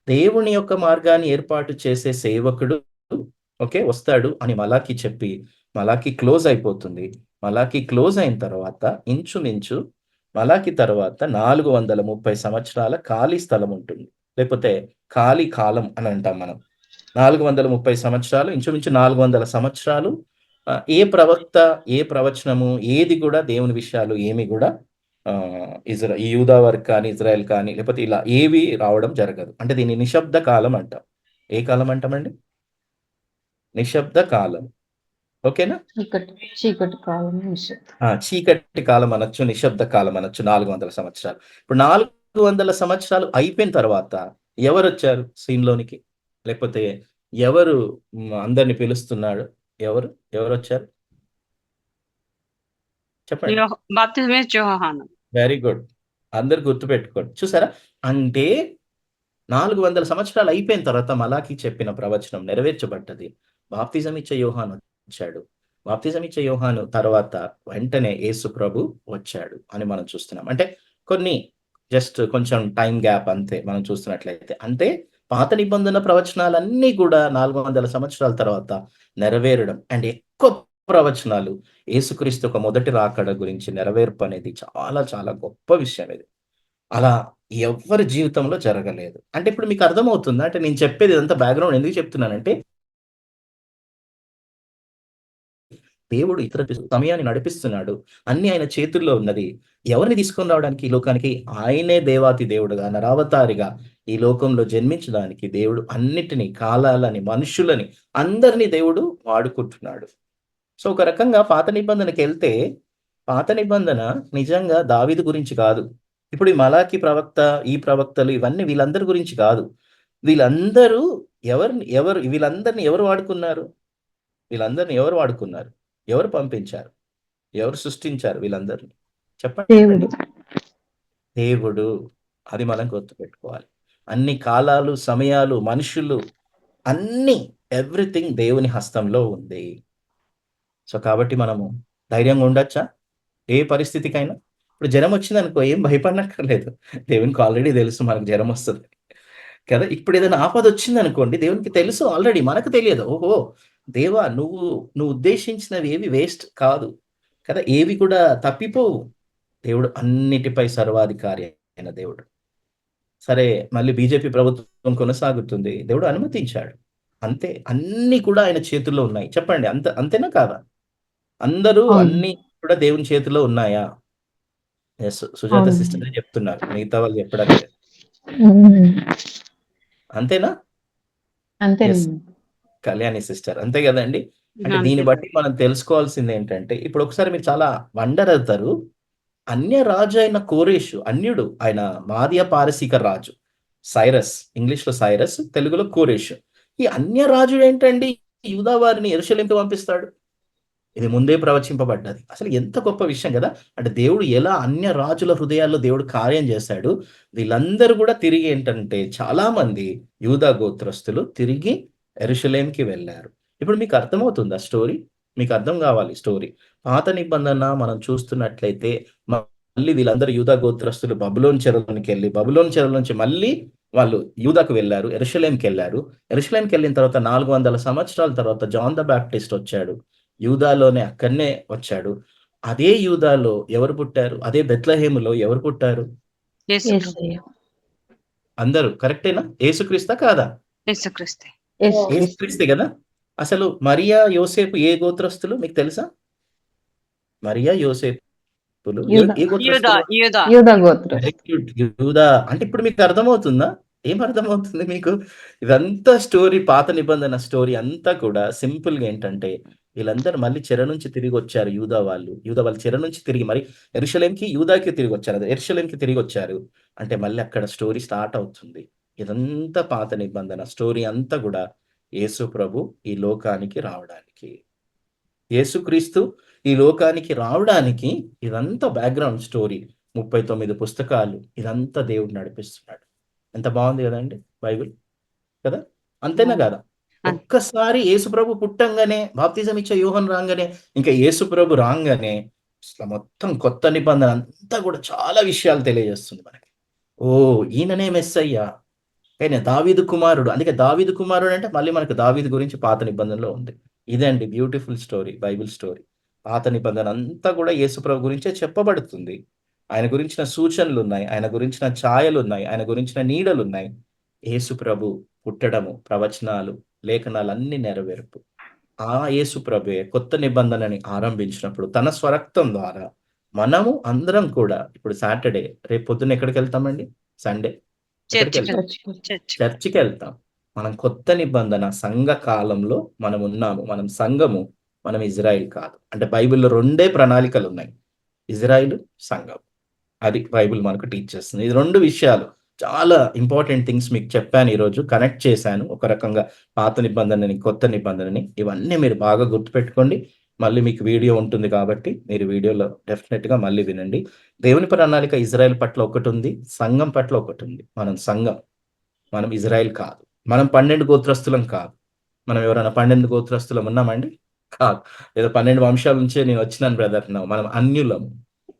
దేవుని యొక్క మార్గాన్ని ఏర్పాటు చేసే సేవకుడు ఓకే. వస్తాడు అని మలాకీ చెప్పి, మలాకీ క్లోజ్ అయిపోతుంది. మలాకీ క్లోజ్ అయిన తర్వాత ఇంచుమించు మలాకీ తర్వాత 430 సంవత్సరాల ఖాళీ స్థలం ఉంటుంది. లేకపోతే ఖాళీ కాలం అని అంటాం మనం. 430 సంవత్సరాలు, ఇంచుమించు 400 సంవత్సరాలు ఏ ప్రవక్త, ఏ ప్రవచనము, ఏది కూడా దేవుని విషయాలు ఏమి కూడా ఈ యూదా వారికి కానీ, ఇజ్రాయెల్ కానీ లేకపోతే ఇలా ఏవి రావడం జరగదు. అంటే దీన్ని నిశ్శబ్ద కాలం అంటాం. ఏ కాలం అంటామండి? నిశ్శబ్ద కాలం. ఓకేనా? చీకటి కాలం నిశ్శబ్దం. చీకటి కాలం అనొచ్చు, నిశ్శబ్ద కాలం అనొచ్చు 400 సంవత్సరాలు. ఇప్పుడు 400 సంవత్సరాలు అయిపోయిన తర్వాత ఎవరొచ్చారు సీన్‌లోనికి? లేకపోతే ఎవరు అందరిని పిలుస్తున్నాడు? ఎవరొచ్చారు? చెప్పండి. బాప్తిజం ఇచ్చే యోహాను. Very good. అందరూ గుర్తుపెట్టుకోండి. చూసారా? అంటే 400 సంవత్సరాలు అయిపోయిన తర్వాత మలాకీ చెప్పిన ప్రవచనం నెరవేర్చబడ్డది. బాప్తిజం ఇచ్చే యోహాను వచ్చాడు. బాప్తిజం ఇచ్చే యోహాను తర్వాత వెంటనే యేసు ప్రభు వచ్చాడు అని మనం చూస్తున్నాం. అంటే కొన్ని కొంచెం టైం గ్యాప్ అంతే మనం చూస్తున్నట్లయితే. అంటే పాత నిబంధన ప్రవచనాలన్నీ కూడా 400 సంవత్సరాల తర్వాత నెరవేరడం అండ్ ఎక్కువ ప్రవచనాలు యేసుక్రీస్తు ఒక మొదటి రాకడ గురించి నెరవేర్పు అనేది చాలా చాలా గొప్ప విషయం ఇది. అలా ఎవ్వరి జీవితంలో జరగలేదు. అంటే ఇప్పుడు మీకు అర్థమవుతుందా? అంటే నేను చెప్పేది ఇదంతా బ్యాక్‌గ్రౌండ్ ఎందుకు చెప్తున్నానంటే దేవుడు ఇతర సమయాన్ని నడిపిస్తున్నాడు. అన్నీ ఆయన చేతుల్లో ఉన్నది. ఎవరిని తీసుకొని రావడానికి ఈ లోకానికి? ఆయనే దేవాతి దేవుడుగా, నరావతారిగా ఈ లోకంలో జన్మించడానికి దేవుడు అన్నిటిని, కాలాలని, మనుషులని అందరిని దేవుడు వాడుకుంటున్నాడు. సో, ఒక రకంగా పాత నిబంధనకెళ్తే, పాత నిబంధన నిజంగా దావీదు గురించి కాదు. ఇప్పుడు ఈ మలాకి ప్రవక్త, ఈ ప్రవక్తలు ఇవన్నీ వీళ్ళందరి గురించి కాదు. వీళ్ళందరూ వీళ్ళందరిని ఎవరు వాడుకున్నారు? వీళ్ళందరిని ఎవరు వాడుకున్నారు? ఎవరు పంపించారు? ఎవరు సృష్టించారు వీళ్ళందరిని? చెప్పండి. దేవుడు. దేవుడు. అది మనం గుర్తుపెట్టుకోవాలి. అన్ని కాలాలు, సమయాలు, మనుషులు అన్నీ ఎవ్రీథింగ్ దేవుని హస్తంలో ఉంది. సో, కాబట్టి మనము ధైర్యంగా ఉండొచ్చా? ఏ పరిస్థితికైనా? ఇప్పుడు జ్వరం వచ్చిందనుకో ఏం భయపడనక్కర్లేదు. దేవునికి ఆల్రెడీ తెలుసు మనకు జ్వరం వస్తది. కదా! ఇప్పుడు ఏదైనా ఆపదొచ్చిందనుకోండి దేవునికి తెలుసు ఆల్రెడీ మనకు తెలియదు. ఓహో! దేవా నువ్వు ఉద్దేశించినవి ఏవి వేస్ట్ కాదు. కదా! ఏవి కూడా తప్పిపోవు. దేవుడు అన్నిటిపై సర్వాధికారి అయిన దేవుడు. సరే మళ్ళీ బీజేపీ ప్రభుత్వం కొనసాగుతుంది. దేవుడు అనుమతించాడు. అంతే. అన్నీ కూడా ఆయన చేతుల్లో ఉన్నాయి. చెప్పండి అంతేనా కాదా? అందరూ అవును. అన్నీ కూడా దేవుని చేతిలో ఉన్నాయా? యెస్. సుజాత అవును. సిస్టరే చెప్తున్నారు. మిగతా వాళ్ళు చెప్పడట్లేదు. అంతేనా? యెస్. అంతేనండి. కళ్యాణి సిస్టర్. అంతే గదండీ! అంటే అంతే. దీన్ని బట్టి మనం తెలుసుకోవాల్సిందేంటంటే, ఇప్పుడు ఒకసారి మీరు చాలా వండర్ అవుతారు. అన్య రాజు అయిన కోరేషు అన్యుడు. ఆయన మాదియ పారసీక రాజు. సైరస్. ఇంగ్లీష్‌లో సైరస్, తెలుగులో కోరేషు. ఈ అన్య రాజుడు ఏంటండి యూదా వారిని యెరూషలేముకి పంపిస్తాడు? ఇది ముందే ప్రవచింపబడ్డది. అసలు ఎంత గొప్ప విషయం గదా! అంటే దేవుడు ఎలా అన్య రాజుల హృదయాల్లో దేవుడు కార్యం చేశాడు. వీళ్ళందరూ గూడా తిరిగి ఏంటంటే చాలామంది యూదా గోత్రస్తులు తిరిగి యెరూషలేముకి వెళ్లారు. ఇప్పుడు మీకు అర్థమవుతుందా స్టోరీ? మీకు అర్థం గావాలి స్టోరీ. పాత నిబంధన మనం చూస్తున్నట్లయితే మళ్ళీ వీళ్ళందరూ యూదా గోత్రస్తులు బబులోను చెరలోనికెళ్ళి, బబులోను చెర నుంచి మళ్ళీ వాళ్ళు యూదాకు వెళ్లారు. యెరూషలేముకెళ్లారు. యెరూషలేముకెళ్ళిన తర్వాత 400 సంవత్సరాల తర్వాత జాన్ ద బాప్టిస్ట్ వచ్చాడు. యూదాలోనే అక్కడనే వచ్చాడు. అదే యూదాలో ఎవరు పుట్టారు? అదే బెత్లెహేములో ఎవరు పుట్టారు? యేసయ్య. అందరూ కరెక్టేనా? యేసుక్రీస్తా కాదా? యేసుక్రీస్తే. యేసుక్రీస్తే గదా! అసలు మరియా, యోసేపు ఏ గోత్రస్తులు మీకు తెలుసా? మరియా, యోసేపులు యూదా. ఏ గోత్రస్తులు? యూదా. యూదా గోత్రం. Very good. యూదా. అంటే ఇప్పుడు మీకు అర్థమవుతుందా? ఏమర్థమవుతుంది మీకు? ఇదంతా స్టోరీ, పాత నిబంధన స్టోరీ అంతా కూడా సింపుల్‌గా ఏంటంటే, వీళ్ళందరూ మళ్ళీ చెర నుంచి తిరిగొచ్చారు యూదా వాళ్ళు చెర నుంచి తిరిగి మరి యెరూషలేముకి, యూదాకి తిరిగొచ్చారు. అదే యెరూషలేముకి తిరిగొచ్చారు. అంటే మళ్ళీ అక్కడ స్టోరీ స్టార్ట్ అవుతుంది. ఇదంతా పాత నిబంధన స్టోరీ అంతా గూడా యేసు ప్రభు ఈ లోకానికి రావడానికి. యేసుక్రీస్తు ఈ లోకానికి రావడానికి ఇదంతా బ్యాక్‌గ్రౌండ్ స్టోరీ. 39 పుస్తకాలు ఇదంతా దేవుడు నడిపిస్తున్నాడు. ఎంత బావుంది గదండీ బైబిల్. కదా! అంతేనా అవును. గాదా? అంతే. ఒక్కసారి యేసుప్రభు పుట్టంగానే బాప్తిజం ఇచ్చే యోహాను రాంగానే, ఇంకా యేసుప్రభు రాంగానే అసల మొత్తం కొత్త నిబంధన అంతా గూడా చాలా విషయాలు తెలియజేస్తుంది మనకి. ఓహ్! ఈయననే మెస్సయ్య. ఆయన దావీదు కుమారుడు. అందుకే దావీదు కుమారుడు అంటే మళ్ళీ మనకు దావీదు గురించి పాత నిబంధనలో ఉంది. ఇదే అండి బ్యూటిఫుల్ స్టోరీ. Bible story. పాత నిబంధన అంతా కూడా యేసుప్రభు గురించే చెప్పబడుతుంది. ఆయన గురించిన సూచనలున్నాయి. ఆయన గురించిన ఛాయలున్నాయి. ఆయన గురించిన నీడలున్నాయి. యేసుప్రభు పుట్టడము, ప్రవచనాలు, లేఖనాలన్నీ నెరవేర్పు. ఆ యేసు ప్రభువే కొత్త నిబంధనని ఆరంభించినప్పుడు తన స్వరక్తం ద్వారా మనము అందరం కూడా ఇప్పుడు సాటర్‌డే రేపు పొద్దున్న ఎక్కడికెళ్తామండి? సండే ఎక్కడికెళ్తాం? చర్చ్‌కెళ్తాం. చర్చ్‌కి. చర్చ్. చర్చికెళ్తాం. మనం కొత్త నిబంధన సంఘ కాలంలో మనమున్నాము. మనం సంఘము. మనం ఇజ్రాయిల్ కాదు. అంటే బైబిల్‌లో 2 ప్రణాళికలున్నాయి. ఇజ్రాయిలు, సంఘం. అది బైబిల్ మనకు టీచ్ చేస్తుంది. ఇది 2 విషయాలు. చాలా ఇంపార్టెంట్ థింగ్స్ మీకు చెప్పాను ఈరోజు. కనెక్ట్ చేశాను. ఒక రకంగా పాత నిబంధనని, కొత్త నిబంధనని. ఇవన్నీ మీరు బాగా గుర్తుపెట్టుకోండి. మళ్ళీ మీకు వీడియో ఉంటుంది కాబట్టి, మీరు వీడియోలో డెఫినిట్‌గా మళ్ళీ వినండి. దేవుని ప్రణాళిక ఇజ్రాయెల్ పట్ల ఒకటుంది. సంఘం పట్ల ఒకటుంది. మనం సంఘం. మనం ఇజ్రాయెల్ కాదు. మనం 12 గోత్రస్తులం కాదు. మనం ఎవరైనా 12 గోత్రస్తులం ఉన్నామండి? కాదు. ఏదో 12 వంశాల నుంచే నేనొచ్చినాను బ్రదర్. నో. మనం అన్యులం.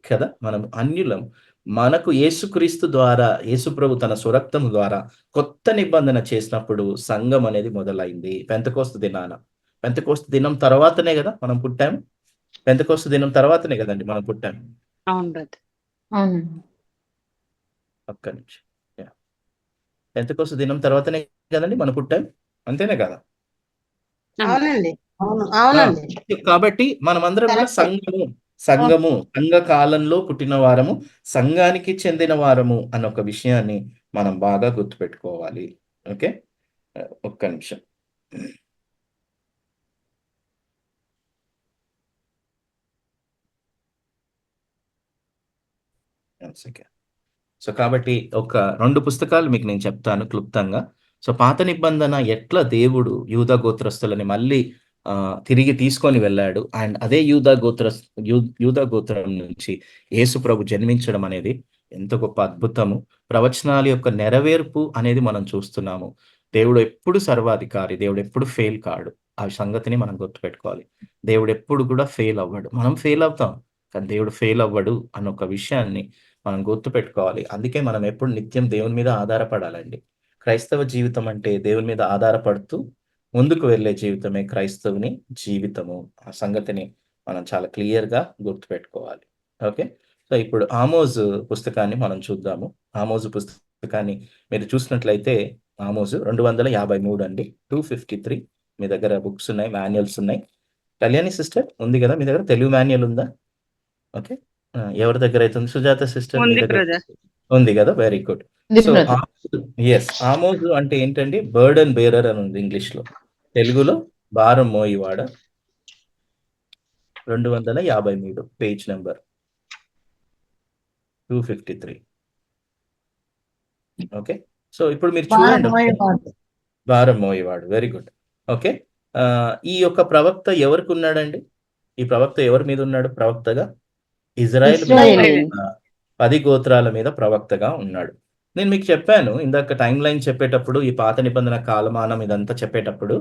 కదా! మనం అన్యులం. మనకు యేసుక్రీస్తు ద్వారా, యేసుప్రభు తన స్వరక్తము ద్వారా కొత్త నిబంధన చేసినప్పుడు సంఘం అనేది మొదలైంది. పెంతెకోస్తు దినాన. పెంతెకోస్తు దినం తర్వాతనే గదా! మనం పుట్టాము. పెంతెకోస్తు దినం తర్వాతనే గదండీ మనం పుట్టాము. అవును బ్రదర్. అవునండి. ఒక్క నిమిషం. యాహ్! పెంతెకోస్తు దినం తర్వాతనే గదండీ మనం పుట్టాము. అంతేనా కాదా? అంతే. అవునండి. అవును. ఆ! అవునండి. కాబట్టి మనమందరం గూడా కరెక్టే. సంఘము, అవును. సంఘము, సంఘ కాలంలో పుట్టిన వారము, సంఘానికి చెందిన వారము అన్న ఒక విషయాన్ని మనం బాగా గుర్తుపెట్టుకోవాలి. ఓకే. ఒక్క నిమిషం. One second. సో, కాబట్టి ఒక 2 పుస్తకాలు మీకు నేను చెప్తాను క్లుప్తంగా. సో, పాత నిబంధన ఎట్లా దేవుడు యూదా గోత్రస్తులని మళ్ళీ తిరిగి తీసుకొని వెళ్ళాడు. అండ్ అదే యూదా గోత్రం నుంచి యేసు ప్రభు జన్మించడం అనేది ఎంత గొప్ప అద్భుతము. ప్రవచనాల యొక్క నెరవేర్పు అనేది మనం చూస్తున్నాము. దేవుడు ఎప్పుడు సర్వాధికారి. దేవుడు ఎప్పుడు ఫెయిల్ కాడు. ఆ సంగతిని మనం గుర్తుపెట్టుకోవాలి. దేవుడు ఎప్పుడు కూడా ఫెయిల్ అవ్వడు. మనం ఫెయిల్ అవుతాం. కానీ దేవుడు ఫెయిల్ అవ్వడు అన్న ఒక విషయాన్ని మనం గుర్తుపెట్టుకోవాలి. అందుకే మనం ఎప్పుడు నిత్యం దేవుని మీద ఆధారపడాలండి. క్రైస్తవ జీవితం అంటే దేవుని మీద ఆధారపడుతూ ముందుకు వెళ్ళే జీవితమే క్రైస్తవుని జీవితము. ఆ సంగతిని మనం చాలా క్లియర్‌గా గుర్తుపెట్టుకోవాలి. ఓకే. సో, ఇప్పుడు ఆమోజు పుస్తకాన్ని మనం చూద్దాము. ఆమోజు పుస్తకాన్ని మీరు చూసినట్లయితే ఆమోజు 253 అండి. 253 మీ దగ్గర బుక్స్ ఉన్నాయి, మాన్యుయల్స్ ఉన్నాయి. కళ్యాణి సిస్టర్ ఉంది గదా! మీ దగ్గర తెలుగు మాన్యుయల్ ఉందా? ఓకే. ఎవరి దగ్గరైతే ఉంది? సుజాత సిస్టర్ మీ ఉంది దగ్గర బ్రదర్. ఉంది గదా! Very good. ఉంది సో, బ్రదర్. ఆమోజు అంటే ఏంటండి? బర్డెన్ బేరర్ అని ఉంది ఇంగ్లీష్‌లో. తెలుగులో భారం మోయువాడ 253 పేజ్ నంబర్ 253. ఓకే. సో, ఇప్పుడు మీరు భారం చూడండి ఒకసారి. మోయకూడదు. భారం మోయేవాడు. Very good. ఓకే. ఈ యొక్క ప్రవక్త ఎవరికున్నాడండి? ఈ ప్రవక్త ఎవరి మీద ఉన్నాడు ప్రవక్తగా? ఇజ్రాయెల్ మీద ఇశ్రాయేలీయులు. 10 గోత్రాల మీద ప్రవక్తగా ఉన్నాడు. నేను మీకు చెప్పాను ఇందాక టైమ్‌లైన్ చెప్పేటప్పుడు, ఈ పాత నిబంధన కాలమానం ఇదంతా చెప్పేటప్పుడు,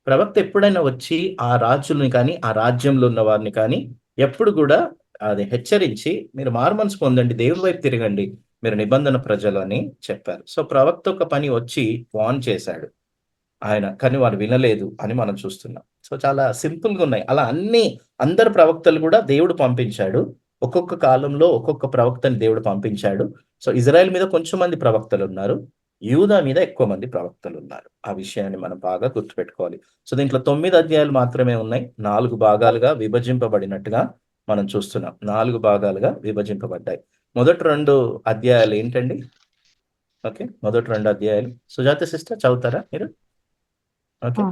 ప్రవక్త ఎప్పుడైనా వచ్చి ఆ రాజుల్ని కానీ, ఆ రాజ్యంలో ఉన్న వారిని కానీ, ఎప్పుడు గూడా అది హెచ్చరించి, మీరు మారుమనసు పొందండి, దేవుని వైపు తిరగండి, మీరు నిబంధన ప్రజలు అని చెప్పారు. సో, ప్రవక్త ఒక పని వచ్చి వార్న్ చేశాడు. ఆయన. కానీ వారు వినలేదు అని మనం చూస్తున్నాం. సో, చాలా సింపుల్‌గున్నాయి. అలా అందరు ప్రవక్తలు గూడా దేవుడు పంపించాడు. ఒక్కొక్క కాలంలో ఒక్కొక్క ప్రవక్తని దేవుడు పంపించాడు. సో, ఇజ్రాయెల్ మీద కొంచెం మంది ప్రవక్తలున్నారు. యూదా మీద ఎక్కువ మంది ప్రవక్తలున్నారు. ఆ విషయాన్ని మనం బాగా గుర్తుపెట్టుకోవాలి. సో, దీంట్లో 9 అధ్యాయాలు మాత్రమే ఉన్నాయి. 4 భాగాలుగా విభజింపబడినట్టుగా మనం చూస్తున్నాం. 4 భాగాలుగా విభజింపబడ్డాయి. మొదటి 2 అధ్యాయాలు ఏంటండి? ఓకే, మొదటి 2 అధ్యాయాలు. సుజాత సిస్టర్ చదువుతారా మీరు? ఓకే.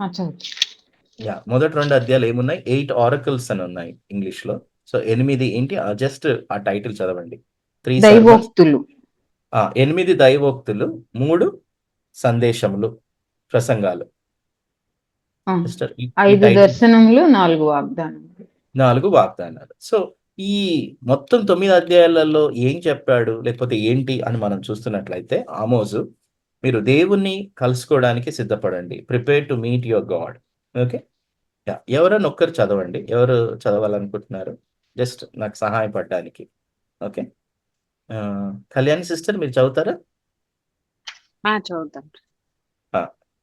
చదువు. మొదటి 2 అధ్యాయాలు ఏమున్నాయి? 8 ఆరకల్స్ అని ఉన్నాయి ఇంగ్లీష్‌లో. సో, 8 ఏంటి? జస్ట్ ఆ టైటిల్ చదవండి. 3 సర్మన్స్. దైవోక్తులు. 8 దైవోక్తులు, 3 సందేశములు, ప్రసంగాలు. ఆ, సిస్టర్ ఈ 5 టైటిల్ దర్శనములు 4 వాగ్దానములు. 4 వాగ్దానాలు. సో, ఈ మొత్తం 9 అధ్యాయాలలో ఏం చెప్పాడు? లేకపోతే ఏంటి అని మనం చూస్తున్నట్లయితే ఆమోజు, మీరు దేవుణ్ణి కలుసుకోవడానికి సిద్ధపడండి. Prepare to meet your God. Okay. ఎవరైనా ఒక్కరు చదవండి. ఎవరు చదవాలనుకుంటున్నారు? జస్ట్ నాకు సహాయపడడానికి. ఓకే. కళ్యాణి సిస్టర్ మీరు చదువుతారా? చదువుతాం.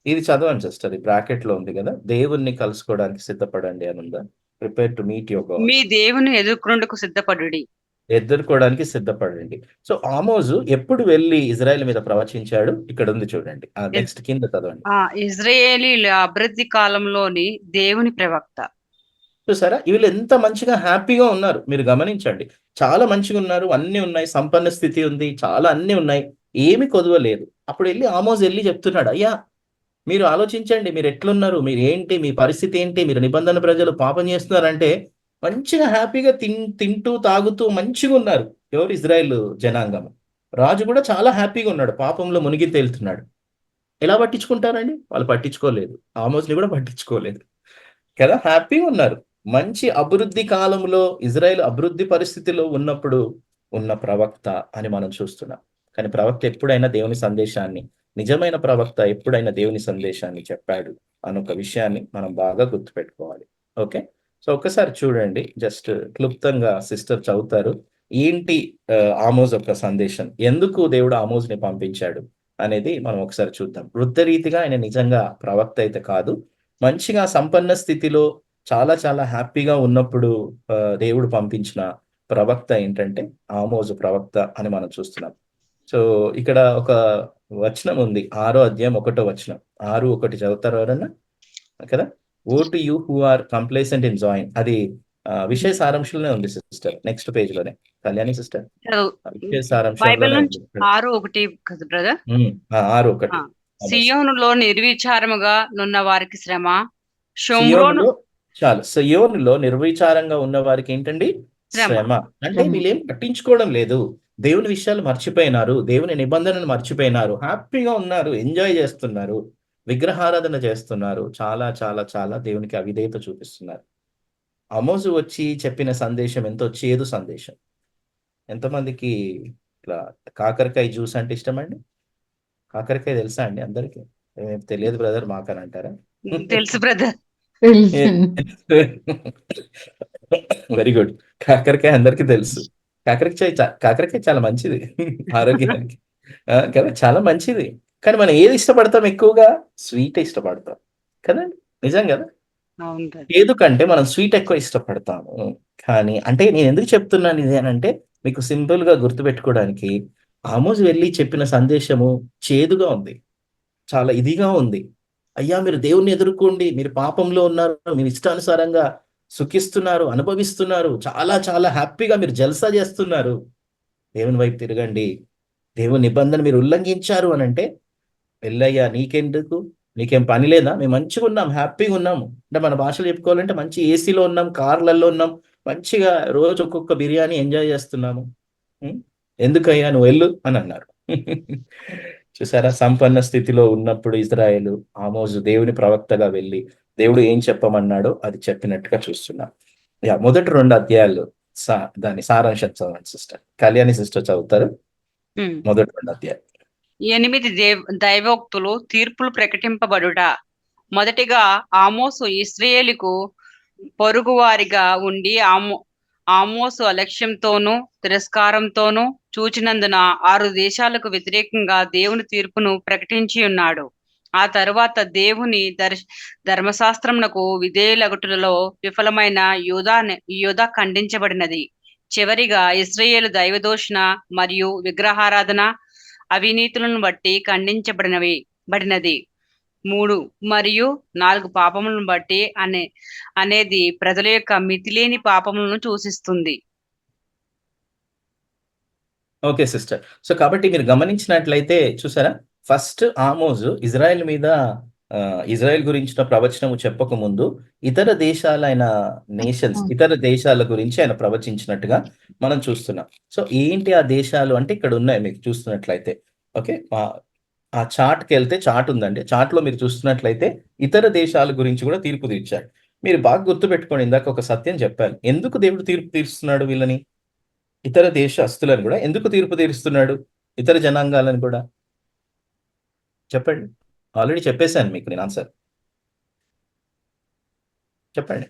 ఇది చదవండి సిస్టర్. ఈ బ్రాకెట్‌లో ఉంది గదా! దేవుణ్ణి కలుసుకోవడానికి సిద్ధపడండి అని ఉందా? Prepare to meet your God. మీ దేవుని ఎదుర్కొనుటకు సిద్ధపడుడి. ఎదుర్కోవడానికి సిద్ధపడండి. సో, ఆమోజు ఎప్పుడు వెళ్లి ఇజ్రాయెల్ మీద ప్రవచించాడు? ఇక్కడ ఉంది చూడండి. నెక్స్ట్ కింద చదవండి. ఇజ్రాయేలీల అభివృద్ధి కాలంలోని దేవుని ప్రవక్త. చూసారా? వీళ్ళు ఎంత మంచిగా హ్యాపీగా ఉన్నారు. మీరు గమనించండి. చాలా మంచిగా ఉన్నారు. అన్నీ ఉన్నాయి. సంపన్న స్థితి ఉంది. చాలా అన్నీ ఉన్నాయి. ఏమి కొదవలేదు. అప్పుడు ఆమోజు చెప్తున్నాడు. అయ్యా! మీరు ఆలోచించండి. మీరు ఎట్లున్నారు? మీరు ఏంటి? మీ పరిస్థితి ఏంటి? మీరు నిబంధన ప్రజలు పాపం చేస్తున్నారంటే మంచిగా హ్యాపీగా తింటూ, తాగుతూ మంచిగున్నారు. ఎవరు? ఇజ్రాయెల్ జనాంగం. రాజు కూడా చాలా హ్యాపీగా ఉన్నాడు. పాపంలో మునిగి తేలుతున్నాడు. ఎలా పట్టించుకుంటారండి? వాళ్ళు పట్టించుకోలేదు. ఆమోస్‌ని కూడా పట్టించుకోలేదు. కదా! హ్యాపీగా ఉన్నారు. మంచి అభివృద్ధి కాలంలో ఇజ్రాయెల్ అభివృద్ధి పరిస్థితిలో ఉన్నప్పుడు ఉన్న ప్రవక్త అని మనం చూస్తున్నాం. కానీ ప్రవక్త ఎప్పుడైనా దేవుని సందేశాన్ని, నిజమైన ప్రవక్త ఎప్పుడైనా దేవుని సందేశాన్ని చెప్పాడు అనొక విషయాన్ని మనం బాగా గుర్తుపెట్టుకోవాలి. ఓకే. సో, ఒక్కసారి చూడండి. జస్ట్ క్లుప్తంగా సిస్టర్ చదువుతారు. ఏంటి ఆమోజ్ యొక్క సందేశం? ఎందుకు దేవుడు ఆమోజ్‌ని పంపించాడు అనేది మనం ఒకసారి చూద్దాం. వృత్తరీతిగా ఆయన నిజంగా ప్రవక్త అయితే కాదు. మంచిగా సంపన్న స్థితిలో చాలా చాలా హ్యాపీగా ఉన్నప్పుడు దేవుడు పంపించిన ప్రవక్త ఏంటంటే ఆమోజు ప్రవక్త అని మనం చూస్తున్నాం. సో, ఇక్కడ ఒక వచనం ఉంది. 6వ అధ్యాయం 1వ వచనం. 6:1 చదువుతారా ఎవరన్నా? కదా! "Woe to you who are complacent in Zion" అది విషయ సారాంశంలోనే ఉంది సిస్టర్. నెక్స్ట్ పేజ్‌లోనే. కళ్యాణి సిస్టర్. విషయ సారాంశంలోనే బైబిల్ నుంచి ఉంది. 6:1 కదా బ్రదర్. 6:1. సియోనులో నిర్విచారముగా నున్న వారికి శ్రమ. షోమ్రోను సియోనులో నిర్విచారంగా ఉన్న వారికి ఏంటండి? శ్రమ. అంటే వీళ్ళేం పట్టించుకోవడం లేదు. దేవుని విషయాలు మర్చిపోయినారు. దేవుని నిబంధనను మర్చిపోయినారు. హ్యాపీగా ఉన్నారు. ఎంజాయ్ చేస్తున్నారు. విగ్రహారాధన చేస్తున్నారు. చాలా చాలా చాలా దేవునికి అవిధేయత చూపిస్తున్నారు. ఆమోజు వచ్చి చెప్పిన సందేశం ఎంతో చేదు సందేశం. ఎంతమందికి ఇట్లా కాకరకాయ జ్యూస్ అంటే ఇష్టమండి? కాకరకాయ తెలుసా అండి అందరికి? తెలియదు బ్రదర్ మాకని అంటారా? తెలుసు బ్రదర్. Very good. కాకరకాయ అందరికి తెలుసు. కాకరకాయ చాలా మంచిది ఆరోగ్యానికి. కదా! చాలా మంచిది. కానీ మనం ఏది ఇష్టపడతాం ఎక్కువగా? స్వీట్ ఇష్టపడతాం. కదండి! నిజం కదా! చేదు కంటే మనం స్వీట్ ఎక్కువ ఇష్టపడతాము. కానీ అంటే నేను ఎందుకు చెప్తున్నాను ఇది అనంటే మీకు సింపుల్‌గా గుర్తుపెట్టుకోవడానికి ఆమోజు వెళ్లి చెప్పిన సందేశము చేదుగా ఉంది. చాలా ఇదిగా ఉంది. అయ్యా! మీరు దేవుణ్ణి ఎదుర్కోండి. మీరు పాపంలో ఉన్నారు. మీరు ఇష్టానుసారంగా సుఖిస్తున్నారు, అనుభవిస్తున్నారు. చాలా చాలా హ్యాపీగా మీరు జల్సా చేస్తున్నారు. దేవుని వైపు తిరగండి. దేవుని నిబంధన మీరు ఉల్లంఘించారు అనంటే, "ఎల్లయ్యా నీకెందుకు? నీకేం పని లేదా? మేము మంచిగున్నాం. హ్యాపీగా ఉన్నాము." అంటే మన భాషలో చెప్పుకోవాలంటే మంచి ఏసీలో ఉన్నాం, కార్‌లలో ఉన్నాం. మంచిగా రోజు ఒక్కొక్క బిర్యానీ ఎంజాయ్ చేస్తున్నాము. ఎందుకయ్యా నువ్వు వెళ్ళు అని అన్నారు. చూసారా? సంపన్న స్థితిలో ఉన్నప్పుడు ఇజ్రాయేలు ఆమోజు దేవుని ప్రవక్తగా వెళ్ళి దేవుడు ఏం చెప్పమన్నాడో అది చెప్పినట్టుగా చూస్తున్నాం. మొదటి 2 అధ్యాయాలు దాని సారాంశం చదవండి సిస్టర్. కళ్యాణి సిస్టర్ చదువుతారు. మొదటి 2 అధ్యాయాలు. 8 దైవోక్తులు తీర్పులు ప్రకటింపబడుట. మొదటిగా ఆమోసు ఇశ్రాయేలుకు పొరుగువారిగా ఉండి ఆమోసు అలక్ష్యంతోనూ తిరస్కారంతోనూ చూచినందున 6 దేశాలకు వ్యతిరేకంగా దేవుని తీర్పును ప్రకటించి ఉన్నాడు. ఆ తరువాత దేవుని ధర్మశాస్త్రమునకు విధేయులగుటలో విఫలమైన యూదా ఖండించబడినది. చివరిగా ఇశ్రాయేలు దైవదూషణ మరియు విగ్రహారాధన అవినీతులను బట్టి ఖండించబడినది. 3 మరియు 4 పాపములను బట్టి అనేది ప్రజల యొక్క మితిలేని పాపములను సూచిస్తుంది. Okay sister. సో, కాబట్టి మీరు గమనించినట్లయితే చూసారా? ఫస్ట్ ఆమోజు ఇజ్రాయెల్ మీద ఇజ్రాయెల్ గురించిన ప్రవచనము చెప్పకముందు ఇతర దేశాలైన నేషన్స్, ఇతర దేశాల గురించి ఆయన ప్రవచించినట్టుగా మనం చూస్తున్నాం. సో, ఏంటి ఆ దేశాలు అంటే ఇక్కడ ఉన్నాయి మీకు చూస్తున్నట్లయితే. ఓకే. ఆ చార్ట్‌కెళ్తే చార్ట్ ఉందండి. చార్ట్‌లో మీరు చూస్తున్నట్లయితే ఇతర దేశాల గురించి కూడా తీర్పు తీర్చాడు. మీరు బాగా గుర్తుపెట్టుకోండి ఇందాక ఒక సత్యం చెప్పాను. ఎందుకు దేవుడు తీర్పు తీరుస్తున్నాడు వీళ్ళని? ఇతర దేశస్తులను గూడా ఎందుకు తీర్పు తీరుస్తున్నాడు? ఇతర జనాంగాలను కూడా? చెప్పండి. ఆల్రెడీ చెప్పేసాను మీకు నేను ఆన్సర్. చెప్పండి.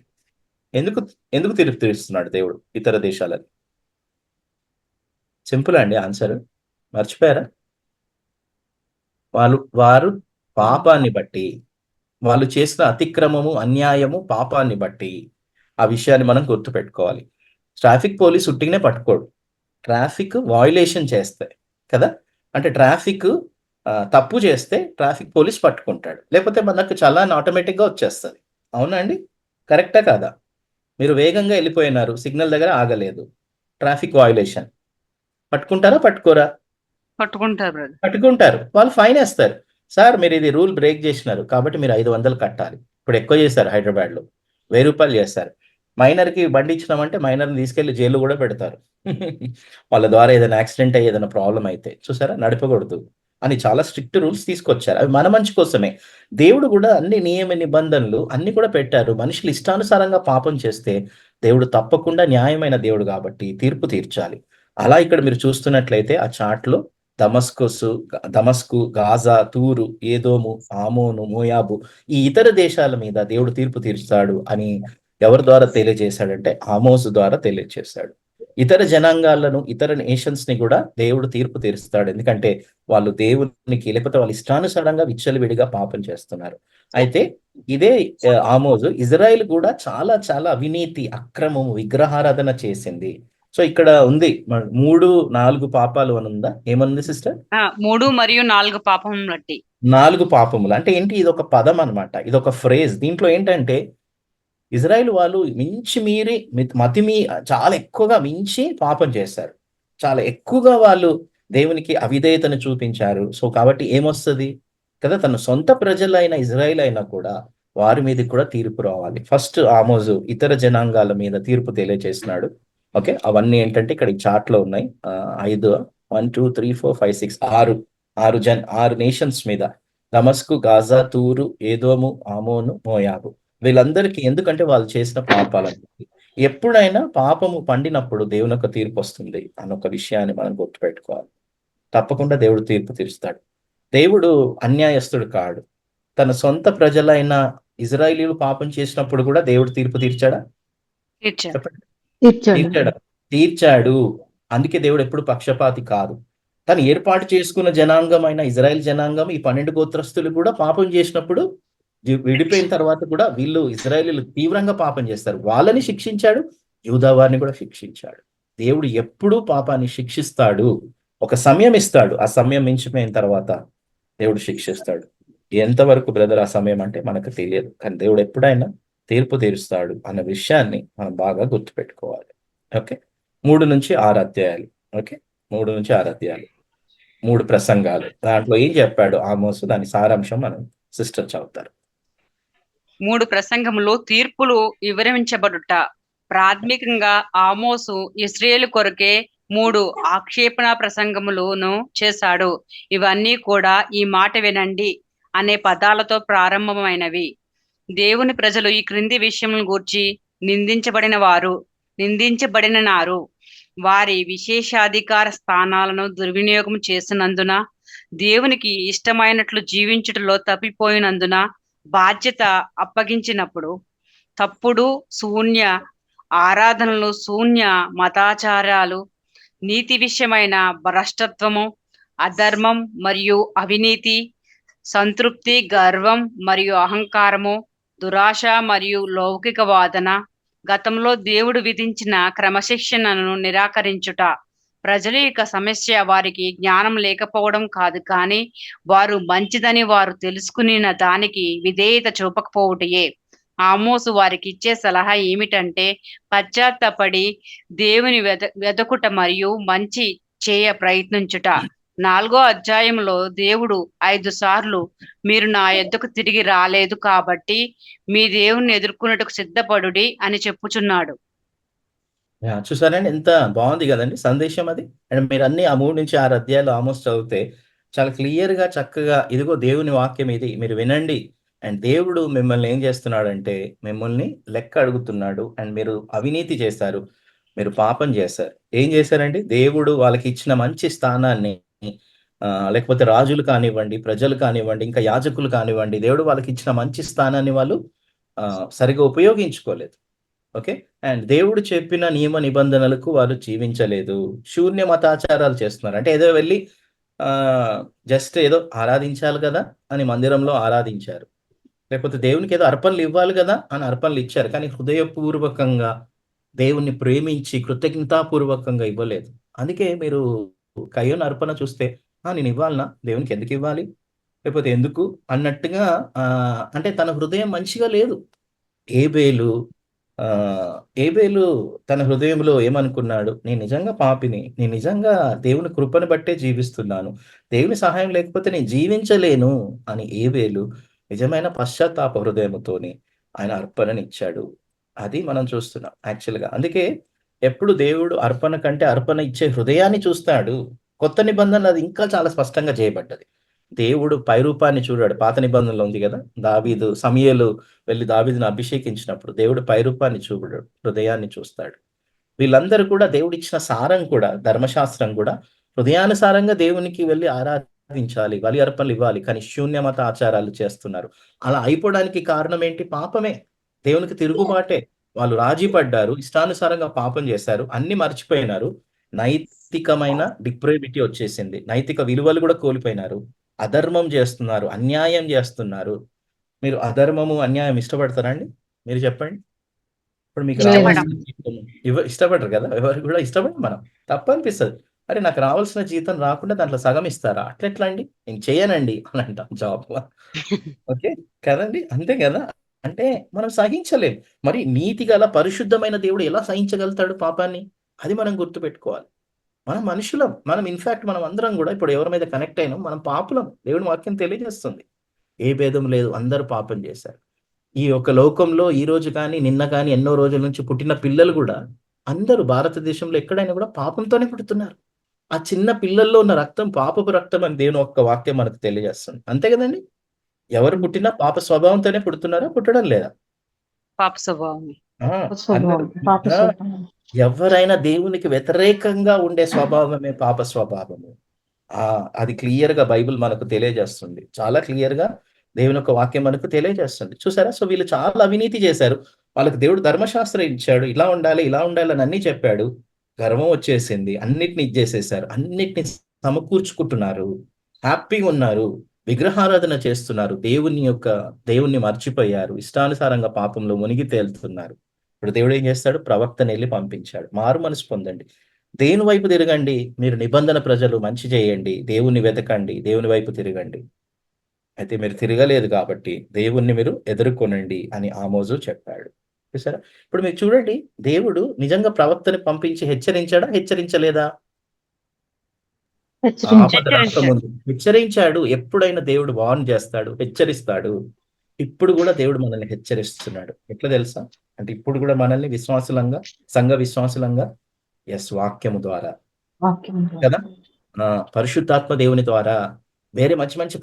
ఎందుకు ఎందుకు తీర్పు తీరుస్తున్నాడు దేవుడు ఇతర దేశాలని? సింపుల్ అండి ఆన్సరు. మర్చిపోయారా? వారు పాపాన్ని బట్టి, వాళ్ళు చేసిన అతిక్రమము, అన్యాయము, పాపాన్ని బట్టి ఆ విషయాన్ని మనం గుర్తుపెట్టుకోవాలి. ట్రాఫిక్ పోలీస్ ఉట్టిగనే పట్టుకోడు. ట్రాఫిక్ వయోలేషన్ చేస్తే కదా! అంటే ట్రాఫిక్ తప్పు చేస్తే ట్రాఫిక్ పోలీస్ పట్టుకుంటాడు. లేకపోతే మనకు చలాన్ ఆటోమేటిక్‌గా వచ్చేస్తది. అవునా అండి? కరెక్టా కాదా? మీరు వేగంగా ఎళ్ళిపోయినారు. సిగ్నల్ దగ్గర ఆగలేదు. Traffic violation. పట్టుకుంటారా? పట్టుకోరా? పట్టుకుంటారు బ్రదర్. పట్టుకుంటారు. వాళ్ళు ఫైనేస్తారు. సార్ మీరిది రూల్ బ్రేక్ జేసినారు. కాబట్టి మీరు 500 కట్టాలి. ఇప్పుడు ఎక్కువ చేశారు హైదరాబాద్‌లో. రూ. 1000 చేశారు. మైనర్‌కి బండి ఇచ్చినామంటే మైనర్‌ని తీసుకెళ్ళి జైల్‌లో గూడా పెడతారు. వాళ్ళ ద్వారా ఏదైనా యాక్సిడెంట్ అయ్యి ఏదైనా ప్రాబ్లమ్ అయితే. చూసారా? నడపకూడదు అని చాలా స్ట్రిక్ట్ రూల్స్ తీసుకొచ్చారు. అవి మన మంచి కోసమే. దేవుడు గూడా అన్ని నియమ నిబంధనలు అన్నీ కూడా పెట్టారు. మనుషులు ఇష్టానుసారంగా పాపం చేస్తే దేవుడు తప్పకుండా న్యాయమైన దేవుడు గాబట్టి తీర్పు తీర్చాలి. అలా ఇక్కడ మీరు చూస్తున్నట్లయితే ఆ చార్ట్‌లో దమస్కు, గాజా, తూరు, ఏదోము, ఆమోను, మోయాబు ఈ ఇతర దేశాల మీద దేవుడు తీర్పు తీరుస్తాడు అని ఎవరి ద్వారా తెలియజేశాడంటే ఆమోసు ద్వారా తెలియజేశాడు. ఇతర జనాంగాలను, ఇతర నేషన్స్‌ని కూడా దేవుడు తీర్పు తీరుస్తాడు. ఎందుకంటే వాళ్ళు దేవునికి లేకపోతే వాళ్ళ ఇష్టానుసారంగా విచ్చలవిడిగా పాపం చేస్తున్నారు. అయితే ఇదే ఆమోజు ఇజ్రాయెల్ కూడా చాలా చాలా అవినీతి, అక్రమము, విగ్రహారాధన చేసింది. సో, ఇక్కడ ఉంది 3, 4 పాపాలు అని ఉందా? ఏమనుంది సిస్టర్? 3 మరియు 4 పాపం బట్టి. 4 పాపములు. అంటే ఏంటి? ఇదొక పదం అన్నమాట. ఇదొక ఫ్రేజ్. దీంట్లో ఏంటంటే ఇజ్రాయెల్ వాళ్ళు మీరి చాలా ఎక్కువగా మించి పాపం చేశారు. చాలా ఎక్కువగా వాళ్ళు దేవునికి అవిధేయతను చూపించారు. సో, కాబట్టి ఏమొస్తది? కదా! తన సొంత ప్రజలైన ఇజ్రాయెల్ అయినా కూడా వారి మీదకి కూడా తీర్పు రావాలి. ఫస్ట్ ఆమోజు ఇతర జనాంగాల మీద తీర్పు తెలియజేసినాడు. ఓకే. అవన్నీ ఏంటంటే ఇక్కడ ఈ చార్ట్‌లో ఉన్నాయి. 5 1, 2, 3, 4, 5, 6 6 నేషన్స్ మీద దమస్కు, గాజా, తూరు, ఏదోము, ఆమోను, మోయాబు. వీళ్ళందరికీ ఎందుకంటే వాళ్ళు చేసిన పాపాలను బట్టి. ఎప్పుడైనా పాపము పండినప్పుడు దేవుని యొక్క తీర్పొస్తుంది అన్నొక విషయాన్ని మనం గుర్తుపెట్టుకోవాలి. తప్పకుండా దేవుడు తీర్పు తీరుస్తాడు. దేవుడు అన్యాయస్తుడు కాడు. తన సొంత ప్రజలైన ఇజ్రాయేలీయులు పాపం చేసినప్పుడు కూడా దేవుడు తీర్పు తీర్చాడా? తీర్చారు. చెప్పండి. ఇచ్చాడు. తీర్చాడా? తీర్చాడు. అందుకే దేవుడు ఎప్పుడు పక్షపాతి కాదు. తను ఏర్పాటు చేసుకున్న జనాంగమైన ఇజ్రాయెల్ జనాంగం ఈ 12 గోత్రస్తులు కూడా పాపం చేసినప్పుడు విడిపోయిన తర్వాత కూడా వీళ్ళు ఇజ్రాయేలీయులు తీవ్రంగా పాపం చేస్తారు. వాళ్ళని శిక్షించాడు. యూదా వారిని కూడా శిక్షించాడు. దేవుడు ఎప్పుడూ పాపాన్ని శిక్షిస్తాడు. ఒక సమయం ఇస్తాడు. ఆ సమయం మించిపోయిన తర్వాత దేవుడు శిక్షిస్తాడు. ఎంతవరకు బ్రదర్ ఆ సమయం అంటే మనకు తెలియదు. కానీ దేవుడు ఎప్పుడైనా తీర్పు తీరుస్తాడు అన్న విషయాన్ని మనం బాగా గుర్తుపెట్టుకోవాలి. ఓకే. 3-6 అధ్యాయాలు. ఓకే. 3-6 అధ్యాయాలు. 3 ప్రసంగాలు. దాంట్లో ఏం చెప్పాడు ఆమోసు దాని సారాంశం మనం సిస్టర్ చదువుతారు. 3 ప్రసంగములు తీర్పులు వివరించబడుట. ప్రాథమికంగా ఆమోసు ఇశ్రాయేలు కొరకే 3 ఆక్షేపణ ప్రసంగములను చేశాడు. ఇవన్నీ కూడా ఈ మాట వినండి అనే పదాలతో ప్రారంభమైనవి. దేవుని ప్రజలు ఈ క్రింది విషయములను గూర్చి నిందించబడినారు. వారి విశేషాధికార స్థానాలను దుర్వినియోగం చేసినందున, దేవునికి ఇష్టమైనట్లు జీవించుటలో తప్పిపోయినందున, బాధ్యత అప్పగించినప్పుడు తప్పుడు శూన్య ఆరాధనలు, శూన్య మతాచారాలు, నీతి విషయమైన భ్రష్టత్వము, అధర్మం మరియు అవినీతి, సంతృప్తి, గర్వం మరియు అహంకారము, దురాశ మరియు లౌకిక వాదన, గతంలో దేవుడు విధించిన క్రమశిక్షణను నిరాకరించుట. ప్రజల యొక్క సమస్య వారికి జ్ఞానం లేకపోవడం కాదు, కానీ వారు మంచిదని వారు తెలుసుకున్న దానికి విధేయత చూపకపోవటయే. ఆమోసు వారికి ఇచ్చే సలహా ఏమిటంటే పశ్చాత్తాపడి దేవుని వెదకుట మరియు మంచి చేయ ప్రయత్నించుట. 4వ అధ్యాయంలో దేవుడు 5 సార్లు మీరు నా యొద్దకు తిరిగి రాలేదు కాబట్టి మీ దేవుణ్ణి ఎదుర్కొనుటకు సిద్ధపడుడి అని చెప్పుచున్నాడు. చూసారండి ఎంత బాగుంది కదండి సందేశం అది. అండ్ మీరు అన్ని ఆ 3-6 అధ్యాయాలు ఆల్మోస్ట్ చదివితే చాలా క్లియర్గా చక్కగా ఇదిగో దేవుని వాక్యం ఇది మీరు వినండి. అండ్ దేవుడు మిమ్మల్ని ఏం చేస్తున్నాడంటే మిమ్మల్ని లెక్క అడుగుతున్నాడు. అండ్ మీరు అవినీతి చేశారు, మీరు పాపం చేశారు. ఏం చేశారండి? దేవుడు వాళ్ళకి ఇచ్చిన మంచి స్థానాన్ని లేకపోతే రాజులు కానివ్వండి, ప్రజలు కానివ్వండి, ఇంకా యాజకులు కానివ్వండి, దేవుడు వాళ్ళకి ఇచ్చిన మంచి స్థానాన్ని వాళ్ళు సరిగా ఉపయోగించుకోలేదు. ఓకే. అండ్ దేవుడు చెప్పిన నియమ నిబంధనలకు వాళ్ళు జీవించలేదు. శూన్య మతాచారాలు చేస్తున్నారు. అంటే ఏదో వెళ్ళి జస్ట్ ఏదో ఆరాధించాలి కదా అని మందిరంలో ఆరాధించారు. లేకపోతే దేవునికి ఏదో అర్పణలు ఇవ్వాలి కదా అని అర్పణలు ఇచ్చారు. కానీ హృదయపూర్వకంగా దేవుణ్ణి ప్రేమించి కృతజ్ఞతాపూర్వకంగా ఇవ్వలేదు. అందుకే మీరు కయ్యోను అర్పణ చూస్తే నేను ఇవ్వాలనా? దేవునికి ఎందుకు ఇవ్వాలి? లేకపోతే ఎందుకు అన్నట్టుగా అంటే తన హృదయం మంచిగా లేదు. ఏబేలు తన హృదయంలో ఏమనుకున్నాడు? నేను నిజంగా పాపిని, నేను నిజంగా దేవుని కృపను బట్టే జీవిస్తున్నాను, దేవుని సహాయం లేకపోతే నేను జీవించలేను అని ఏబేలు నిజమైన పశ్చాత్తాప హృదయముతోని ఆయన అర్పణనిచ్చాడు. అది మనం చూస్తున్నాం యాక్చువల్‌గా. అందుకే ఎప్పుడు దేవుడు అర్పణ కంటే అర్పణ ఇచ్చే హృదయాన్ని చూస్తాడు. కొత్త నిబంధనలో అది ఇంకా చాలా స్పష్టంగా చేయబడ్డది. దేవుడు పైరూపాన్ని చూడాడు. పాత నిబంధనలో ఉంది కదా! సమూయేలు వెళ్లి దావీదును అభిషేకించినప్పుడు దేవుడు పైరూపాన్ని చూడడు, హృదయాన్ని చూస్తాడు. వీళ్ళందరూ కూడా దేవుడిచ్చిన సారం కూడా, ధర్మశాస్త్రం కూడా హృదయానుసారంగా దేవునికి వెళ్లి ఆరాధించాలి, బలి అర్పణలు ఇవ్వాలి. కానీ శూన్యమత ఆచారాలు చేస్తున్నారు. అలా అయిపోవడానికి కారణం ఏంటి? పాపమే, దేవునికి తిరుగుబాటే. వాళ్ళు రాజీ పడ్డారు, ఇష్టానుసారంగా పాపం చేశారు, అన్ని మర్చిపోయినారు. నైతికమైన డిప్రేవిటీ వచ్చేసింది. నైతిక విలువలు కూడా కోల్పోయినారు. అధర్మం చేస్తున్నారు, అన్యాయం చేస్తున్నారు. మీరు అధర్మము, అన్యాయం ఇష్టపడతారా అండి? మీరు చెప్పండి. ఇప్పుడు మీకు రావాల్సిన జీతం ఇష్టపడరు కదా! ఎవరు కూడా ఇష్టపడరు మనం. తప్పనిపిస్తది. అరే నాకు రావాల్సిన జీతం రాకుండా దాంట్లో సగం ఇస్తారా? అట్లెట్లా అండి? నేను చేయనండి అని అంటాం జాబ్. ఓకే. కదండీ! అంతే కదా! అంటే మనం సహించలేం. మరి నీతి గల పరిశుద్ధమైన దేవుడు ఎలా సహించగలుగుతాడు పాపాన్ని? అది మనం గుర్తుపెట్టుకోవాలి. మనం మనుషులం. మనం ఇన్‌ఫాక్ట్ మనం అందరం గూడా ఇప్పుడు ఎవరి మీద కనెక్ట్ అయినాం, మనం పాపులం. దేవుని వాక్యం తెలియజేస్తుంది. ఏ భేదం లేదు. అందరూ పాపం చేశారు. ఈ యొక్క లోకంలో ఈ రోజు కానీ, నిన్న కానీ ఎన్నో రోజుల నుంచి పుట్టిన పిల్లలు గూడా అందరూ భారతదేశంలో ఎక్కడైనా గూడా పాపంతోనే పుడుతున్నారు. ఆ చిన్న పిల్లల్లో ఉన్న రక్తం పాపపు రక్తం అని దేవుని యొక్క వాక్యం మనకు తెలియజేస్తుంది. అంతే గదండీ! ఎవరు పుట్టినా పాప స్వభావంతోనే పుడుతున్నారా? పుట్టడం లేదా? పాప స్వభావం. ఆ! అందరూ. పాప ఆ! స్వభావం. ఎవరైనా దేవునికి వ్యతిరేకంగా ఉండే స్వభావమే పాప స్వభావము. అది క్లియర్‌గా బైబిల్ మనకు తెలియజేస్తుంది. చాలా క్లియర్‌గా దేవుని యొక్క వాక్యం మనకు తెలియజేస్తుంది. చూసారా? సో వీళ్ళు చాలా అవినీతి చేశారు. వాళ్ళకి దేవుడు ధర్మశాస్త్రం ఇచ్చాడు. ఇలా ఉండాలి, ఇలా ఉండాలి అని అన్నీ చెప్పాడు. గర్వం వచ్చేసింది. అన్నిటిని ఇచ్చేసేసారు. అన్నిటిని సమకూర్చుకుంటున్నారు. హ్యాపీగా ఉన్నారు. విగ్రహారాధన చేస్తున్నారు. దేవుణ్ణి మర్చిపోయారు. ఇష్టానుసారంగా పాపంలో మునిగి తేలుతున్నారు. ఇప్పుడు దేవుడు ఏం చేస్తాడు? ప్రవక్తనెళ్లి పంపించాడు. మారు మనసు పొందండి. దేవుని వైపు తిరగండి. మీరు నిబంధన ప్రజలు, మంచి చేయండి. దేవుణ్ణి వెతకండి. దేవుని వైపు తిరగండి. అయితే మీరు తిరగలేదు కాబట్టి దేవుణ్ణి మీరు ఎదుర్కొనండి అని ఆమోజు చెప్పాడు. చూసారా? ఇప్పుడు మీరు చూడండి, దేవుడు నిజంగా ప్రవక్తని పంపించి హెచ్చరించాడా? హెచ్చరించలేదా? ఆపద రాకముందు హెచ్చరించాడు. ఎప్పుడైనా దేవుడు వార్న్ చేస్తాడు, హెచ్చరిస్తాడు. ఇప్పుడు కూడా దేవుడు మనల్ని హెచ్చరిస్తున్నాడు. ఎట్లా తెలుసా? అంటే ఇప్పుడు కూడా మనల్ని సంఘ విశ్వాసులంగా వాక్యము ద్వారా కదా! పరిశుద్ధాత్మ దేవుని ద్వారా, వేరే మంచి మంచి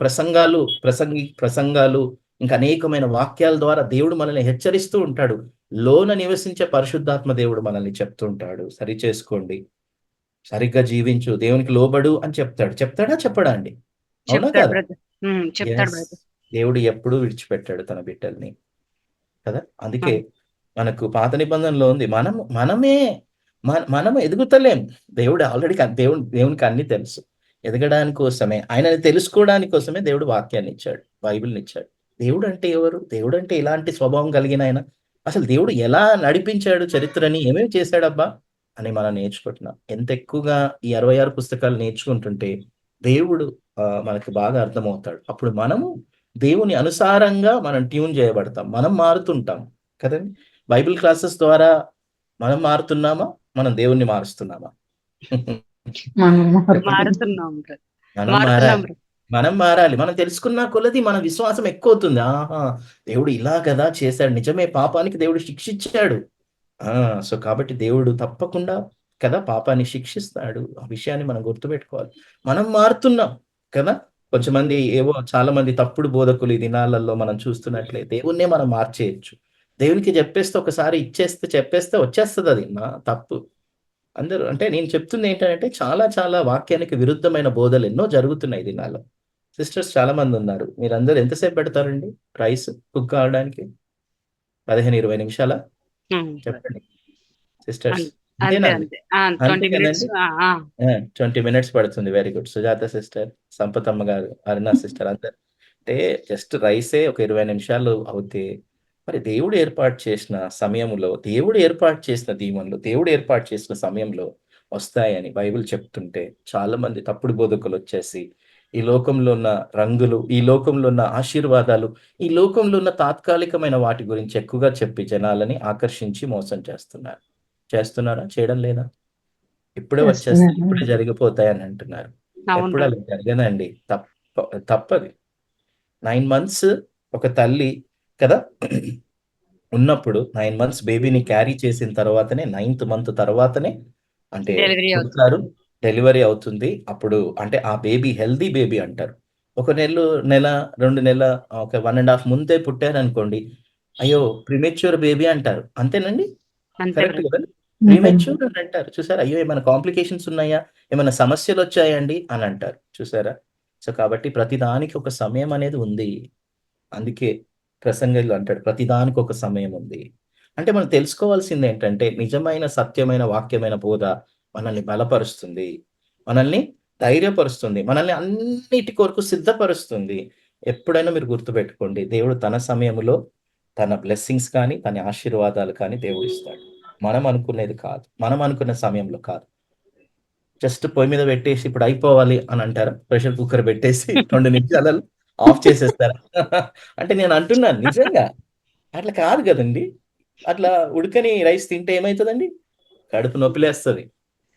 ప్రసంగాలు ఇంకా అనేకమైన వాక్యాల ద్వారా దేవుడు మనల్ని హెచ్చరిస్తూ ఉంటాడు. లోన నివసించే పరిశుద్ధాత్మ దేవుడు మనల్ని చెప్తూ ఉంటాడు. సరి చేసుకోండి, సరిగ్గా జీవించు, దేవునికి లోబడు అని చెప్తాడు. చెప్తాడా? చెప్పడా అండి? అవునా కదా? దేవుడు ఎప్పుడూ విడిచిపెట్టాడు తన బిడ్డల్ని కదా! అందుకే మనకు పాత నిబంధనలో ఉంది. మనము ఎదుగుతలేం. దేవుడు ఆల్రెడీ దేవునికి అన్నీ తెలుసు. ఎదగడానికి కోసమే, ఆయనని తెలుసుకోవడానికి కోసమే దేవుడు వాక్యాన్ని ఇచ్చాడు, బైబిల్‌ని ఇచ్చాడు. దేవుడు అంటే ఎవరు? దేవుడు అంటే ఇలాంటి స్వభావం కలిగిన ఆయన. అసలు దేవుడు ఎలా నడిపించాడు చరిత్రని, ఏమేమి చేశాడబ్బా అని మనం నేర్చుకుంటున్నాం. ఎంత ఎక్కువగా ఈ 66 పుస్తకాలు నేర్చుకుంటుంటే దేవుడు మనకు బాగా అర్థమవుతాడు. అప్పుడు మనము దేవుని అనుసారంగా మనం ట్యూన్ చేయబడతాం. మనం మారుతుంటాం కదండీ! బైబిల్ క్లాసెస్ ద్వారా మనం మారుతున్నామా? మనం దేవుణ్ణి మారుస్తున్నామా? మనం మారుతున్నాం. మారుతున్నాం బ్రదర్. మనం మారుతున్నాం మారాలి. బ్రదర్. మనం మారాలి. మనం తెలుసుకున్న కొలది మన విశ్వాసం ఎక్కువవుతుంది. ఆహా! దేవుడు ఇలా కదా చేశాడు. నిజమే పాపానికి దేవుడు శిక్షిచ్చాడు. ఆ! సో, కాబట్టి దేవుడు తప్పకుండా కదా పాపాన్ని శిక్షిస్తాడు. ఆ విషయాన్ని మనం గుర్తుపెట్టుకోవాలి. మనం మారుతున్నాం కదా! కొంచెమంది చాలా మంది తప్పుడు బోధకులు ఈ దినాలలో మనం చూస్తున్నట్లయితే దేవుడినే మనం మార్చేయొచ్చు. దేవునికి జెప్పేస్తే ఒకసారి ఇచ్చేస్తే చెప్పేస్తే వచ్చేస్తదది. తప్పు. అందరూ అంటే నేను చెప్తుందేంటంటే చాలా చాలా వాక్యానికి విరుద్ధమైన బోధలు ఎన్నో జరుగుతున్నాయి ఈ దినాల్లో. సిస్టర్స్ చాలా మందున్నారు. మీరందరూ ఎంతసేపు పెడతారండి రైస్ కుక్ కావడానికి? 15, 20 నిమిషాలా? హ్మ్. చెప్పండి సిస్టర్స్. అన్ అంతేనా అంతే. అండి? అంతే. ఆ! అంతే 20 మినిట్స్. కదండీ! ఆ! ఆ! 20 మినిట్స్ పడుతుంది. Very good. Sujatha sister, Sampathamma garu, Aruna sister అందరు. అంటే జస్ట్ రైసే ఒక 20 నిమిషాలు అవుతే, మరి దేవుడు ఏర్పాటు చేసిన సమయంలో, దేవుడు ఏర్పాటు చేసిన దీవెనలు, దేవుడు ఏర్పాటు చేసిన సమయంలో వస్తాయని బైబిల్ చెప్తుంటే, చాలామంది తప్పుడు బోధకులొచ్చేసి, ఈ లోకంలో ఉన్న రంగులు, ఈ లోకంలో ఉన్న ఆశీర్వాదాలు, ఈ లోకంలో ఉన్న తాత్కాలికమైన వాటి గురించి ఎక్కువగా చెప్పి జనాలని ఆకర్షించి మోసం చేస్తున్నారు. చేస్తున్నారా? చేయడం లేదా? ఇప్పుడే వచ్చేస్తాయి. చేస్తున్నాను. ఇప్పుడే జరిగిపోతాయని అంటున్నారు. అవును ఎప్పుడు అలా బ్రదర్. జరగదండి. తప్పది. 9 మంత్స్ ఒక తల్లి కదా! ఉన్నప్పుడు 9 మంత్స్ బేబీని క్యారీ చేసిన తర్వాతనే, 9థ్ మంత్ తర్వాతనే అంటే డెలివరీ అవుతుంది. పుడతారు. డెలివరీ అవుతుంది. అప్పుడు అంటే ఆ బేబీ హెల్తీ బేబీ అంటారు. ఒక నెల, 2 నెలల ఒక 1 ½ ముందే పుట్టారనుకోండి, అయ్యో! ప్రీమెచ్యూర్ బేబీ అంటారు. అంతేనండి? అంతే కరెక్ట్ బ్రదర్. గదండీ! అంతే. ప్రీమెచ్యూర్ అని అంటారు. చూసారా? అయ్యో! ఏమైనా కాంప్లికేషన్స్ ఉన్నాయా? ఏమైనా సమస్యలొచ్చాయా అండి? అని అంటారు. చూసారా? సో, కాబట్టి ప్రతి దానికి ఒక సమయం అనేది ఉంది. అందుకే ప్రసంగిలో అంటాడు ప్రతిదానికి ఒక సమయం ఉంది. అంటే మనం తెలుసుకోవాల్సిందేంటంటే నిజమైన సత్యమైన వాక్యమైన బోధ మనల్ని బలపరుస్తుంది. మనల్ని ధైర్యపరుస్తుంది. మనల్ని అన్నిటి కొరకు సిద్ధపరుస్తుంది. ఎప్పుడైనా మీరు గుర్తుపెట్టుకోండి. దేవుడు తన సమయములో తన బ్లెస్సింగ్స్ కానీ, తన ఆశీర్వాదాలు కానీ దేవుడిస్తాడు. మనం అనుకునేది కాదు. మనం అనుకున్న సమయంలో కాదు. జస్ట్ పొయ్యి మీద పెట్టేసి ఇప్పుడు అయిపోవాలి అని అంటారా? ప్రెషర్ కుక్కర్ పెట్టేసి 2 నిమిషాలలో ఆఫ్ చేసేస్తారా? అంటే నేను అంటున్నాను నిజంగా. అట్లా కాదు గదండీ! అట్లా ఉడకని రైస్ తింటే ఏమైతదండి? కడుపు నొప్పిలేస్తది.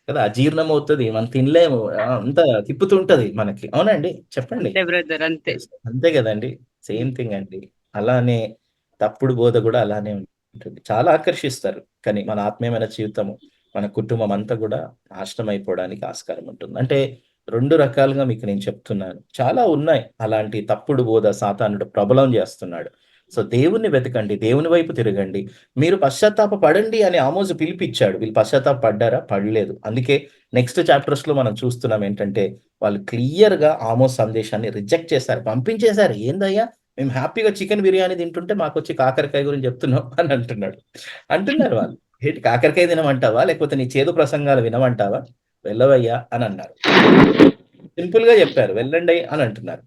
కదా! అజీర్ణమవుతది. మనం తినలేము. అంతా తిప్పుతుంటది మనకి. అవునండి? చెప్పండి. అంతే బ్రదర్. అంతే. యెస్. అంతే గదండీ! సేమ్ థింగ్ అండి. అలానే తప్పుడు బోధ గూడా అలానే ఉంటుంది. చాలా ఆకర్షిస్తారు. కానీ మన ఆత్మీయమైన జీవితము, మన కుటుంబం అంతా గూడా నాశనం అయిపోవడానికి ఆస్కారం ఉంటుంది. అంటే 2 రకాలుగా మీకు నేను చెప్తున్నాను. చాలా ఉన్నాయి. అలాంటి తప్పుడు బోధ సాతానుడు ప్రబలం జేస్తున్నాడు. సో, దేవుణ్ణి వెతకండి. దేవుని వైపు తిరగండి. మీరు పశ్చాత్తాప పడండి అని ఆమోజు పిలిపిచ్చాడు. వీళ్ళు పశ్చాత్తాప పడ్డారా? పడలేదు. అందుకే నెక్స్ట్ చాప్టర్స్‌లో మనం చూస్తున్నాం ఏంటంటే వాళ్ళు క్లియర్‌గా ఆమోస్ సందేశాన్ని రిజెక్ట్ చేశారు. పంపించేసారు. "ఏందయ్యా! మేము హ్యాపీగా చికెన్ బిర్యానీ తింటుంటే మాకొచ్చి కాకరకాయ గురించి చెప్తున్నావు" అని అంటున్నాడు. అంటున్నారు వాళ్ళు. "ఏంటి కాకరకాయ తినమంటావా? లేకపోతే నీ చేదు ప్రసంగాలు వినమంటావా? వెళ్ళవయ్యా" అని అన్నారు. సింపుల్‌గా చెప్పారు. "వెళ్ళండి" అని అంటున్నారు.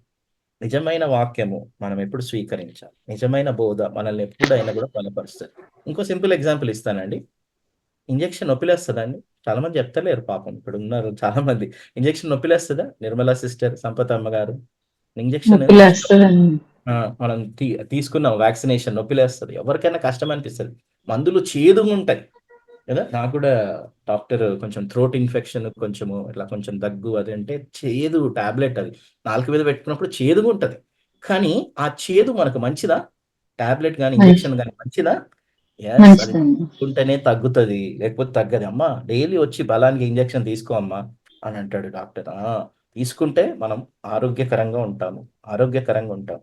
నిజమైన వాక్యము మనం ఎప్పుడు స్వీకరించాలి. నిజమైన బోధ మనల్ని ఎప్పుడైనా కూడా బలపరుస్తది. ఇంకో సింపుల్ ఎగ్జాంపుల్ ఇస్తానండి. ఇంజెక్షన్ నొప్పిలేస్తదా అండి? చాలా మంది చెప్తలేరు పాపం. ఇప్పుడున్నారు చాలా మంది. ఇంజెక్షన్ నొప్పిలేస్తదా? నిర్మలా సిస్టర్, సంపతమ్మ గారు. ఇంజెక్షన్ నొప్పిలేస్తదండి. ఆ! మనం తీసుకున్నాం వ్యాక్సినేషన్ నొప్పిలేస్తది. ఎవరికైనా కష్టం అనిపిస్తది. మందులు చేదుగుంటాయి. కదా! నాకు కూడా డాక్టర్ కొంచెం థ్రోట్ ఇన్ఫెక్షన్ కొంచెము ఇట్లా కొంచెం దగ్గు అది అంటే చేదు టాబ్లెట్ అది. నాలుక మీద పెట్టుకున్నప్పుడు చేదుగుంటది. కానీ ఆ చేదు మనకు మంచిదా? టాబ్లెట్ గాని, మంచి ఇంజెక్షన్ గాని మంచిదా? యెస్. అది మంచిదండి. తీసుకుంటేనే తగ్గుతది. లేకపోతే తగ్గదు. "అమ్మా డైలీ వచ్చి బలానికి ఇంజెక్షన్ తీసుకో అమ్మా" అని అంటాడు డాక్టర్. తీసుకుంటే మనం ఆరోగ్యకరంగా ఉంటాము. ఆరోగ్యకరంగా ఉంటాం.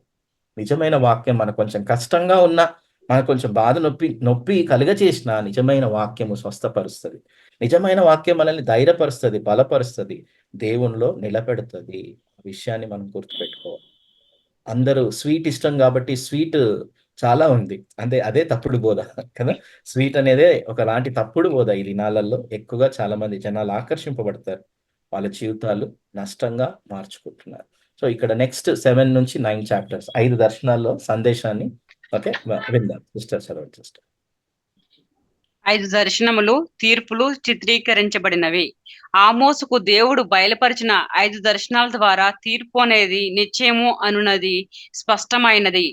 నిజమైన వాక్యం మనకు కొంచెం కష్టంగా ఉన్నా, మనకు కొంచెం బాధ నొప్పి కలుగచేసినా నిజమైన వాక్యము స్వస్థపరుస్తది. నిజమైన వాక్యం మనల్ని ధైర్యపరుస్తది, బలపరుస్తది, దేవునిలో నిలబెడుతది. ఆ విషయాన్ని మనం గుర్తుపెట్టుకోవాలి. అందరూ స్వీట్ ఇష్టం గాబట్టి స్వీట్ చాలా ఉంది. అదే తప్పుడు బోధ కదా! స్వీట్ అనేదే ఒకలాంటి తప్పుడు బోధ ఈ దినాలలో ఎక్కువగా చాలామంది జనాలు ఆకర్షింపబడతారు. వాళ్ళ జీవితాలు నష్టంగా మార్చుకుంటున్నారు. సో, ఇక్కడ నెక్స్ట్ 7-9 చాప్టర్స్ 5 దర్శనాల్లో సందేశాన్ని ఓకే. విందాం. సిస్టర్ చదవండి సిస్టర్. 5 దర్శనములు, తీర్పులు చిత్రీకరించబడినవి. ఆమోసుకు దేవుడు బయలుపరిచిన 5 దర్శనాల ద్వారా తీర్పు అనేది నిశ్చయము అనునది స్పష్టమైనది.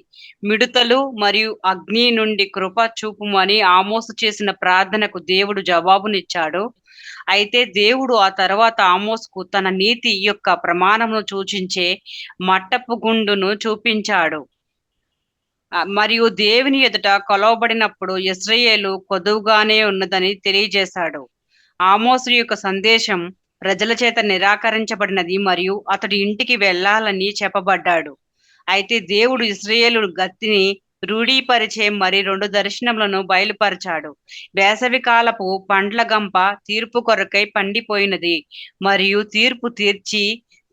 మిడుతలు మరియు అగ్ని నుండి కృప చూపుమని ఆమోసు చేసిన ప్రార్థనకు దేవుడు జవాబునిచ్చాడు. అయితే దేవుడు ఆ తర్వాత ఆమోసుకు తన నీతి యొక్క ప్రమాణమును సూచించే మట్టపు గుండును చూపించాడు. మరియు దేవుని ఎదుట కొలవబడినప్పుడు ఇశ్రాయేలు కొదువుగానే ఉన్నదని తెలియజేశాడు. ఆమోసు యొక్క సందేశం ప్రజల చేత నిరాకరించబడినది మరియు అతడు ఇంటికి వెళ్ళాలని చెప్పబడ్డాడు. అయితే దేవుడు ఇశ్రాయేలు గతిని రూఢీపరిచే మరి 2 దర్శనములను బయలుపరిచాడు. వేసవి కాలపు పండ్ల గంప తీర్పు కొరకై పండిపోయినది మరియు తీర్పు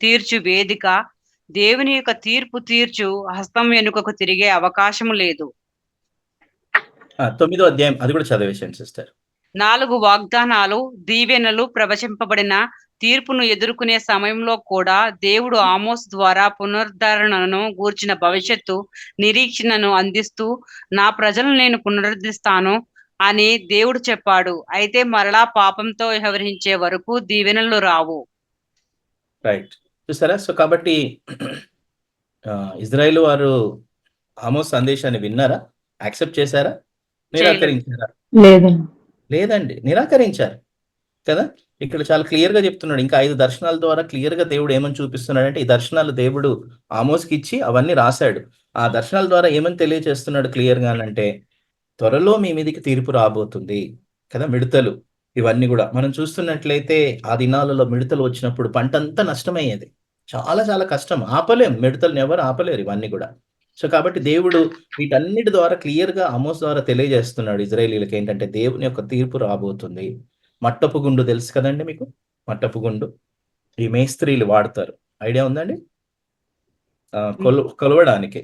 తీర్చు వేదిక దేవుని యొక్క తీర్పు తీర్చు హస్తం వెనుకకు తిరిగే అవకాశం లేదు. 9వ అధ్యాయం అది కూడా చదివేశాను సిస్టర్. 4 వాగ్దానాలు, దీవెనలు ప్రవచింపబడిన తీర్పును ఎదుర్కొనే సమయంలో కూడా దేవుడు ఆమోస్ ద్వారా పునరుద్ధరణను గూర్చిన భవిష్యత్తు నిరీక్షణను అందిస్తూ, నా ప్రజలను నేను పునరుద్ధరిస్తాను అని దేవుడు చెప్పాడు. అయితే మరలా పాపంతో వ్యవహరించే వరకు దీవెనలు రావు. రైట్, చూసారా? సో కాబట్టి ఇజ్రాయేల్ వారు ఆమోస్ సందేశాన్ని విన్నారా? యాక్సెప్ట్ చేశారా? నిరాకరించారా? లేదండి. లేదండి, నిరాకరించారు కదా. ఇక్కడ చాలా క్లియర్ గా చెప్తున్నాడు. ఇంకా 5 దర్శనాల ద్వారా క్లియర్ గా దేవుడు ఏమని చూపిస్తున్నాడంటే, ఈ దర్శనాలు దేవుడు ఆమోస్కి ఇచ్చి అవన్నీ రాశాడు. ఆ దర్శనాల ద్వారా ఏమని తెలియజేస్తున్నాడు క్లియర్ గా అంటే, త్వరలో మీ మీదకి తీర్పు రాబోతుంది కదా. మిడతలు ఇవన్నీ కూడా మనం చూస్తున్నట్లయితే ఆ దినాలలో మిడతలు వచ్చినప్పుడు పంట అంతా నష్టమయ్యేది. చాలా చాలా కష్టం, ఆపలేం, మిడతలను ఎవరు ఆపలేరు ఇవన్నీ కూడా. సో కాబట్టి దేవుడు వీటన్నిటి ద్వారా క్లియర్ గా ఆమోస్ ద్వారా తెలియజేస్తున్నాడు ఇజ్రాయేలీలకు ఏంటంటే, దేవుని యొక్క తీర్పు రాబోతుంది. మట్టపు గుండు తెలుసు కదండి మీకు? మట్టపు గుండు ఈ మేస్త్రీలు వాడతారు, ఐడియా ఉందండి? కొలవడానికి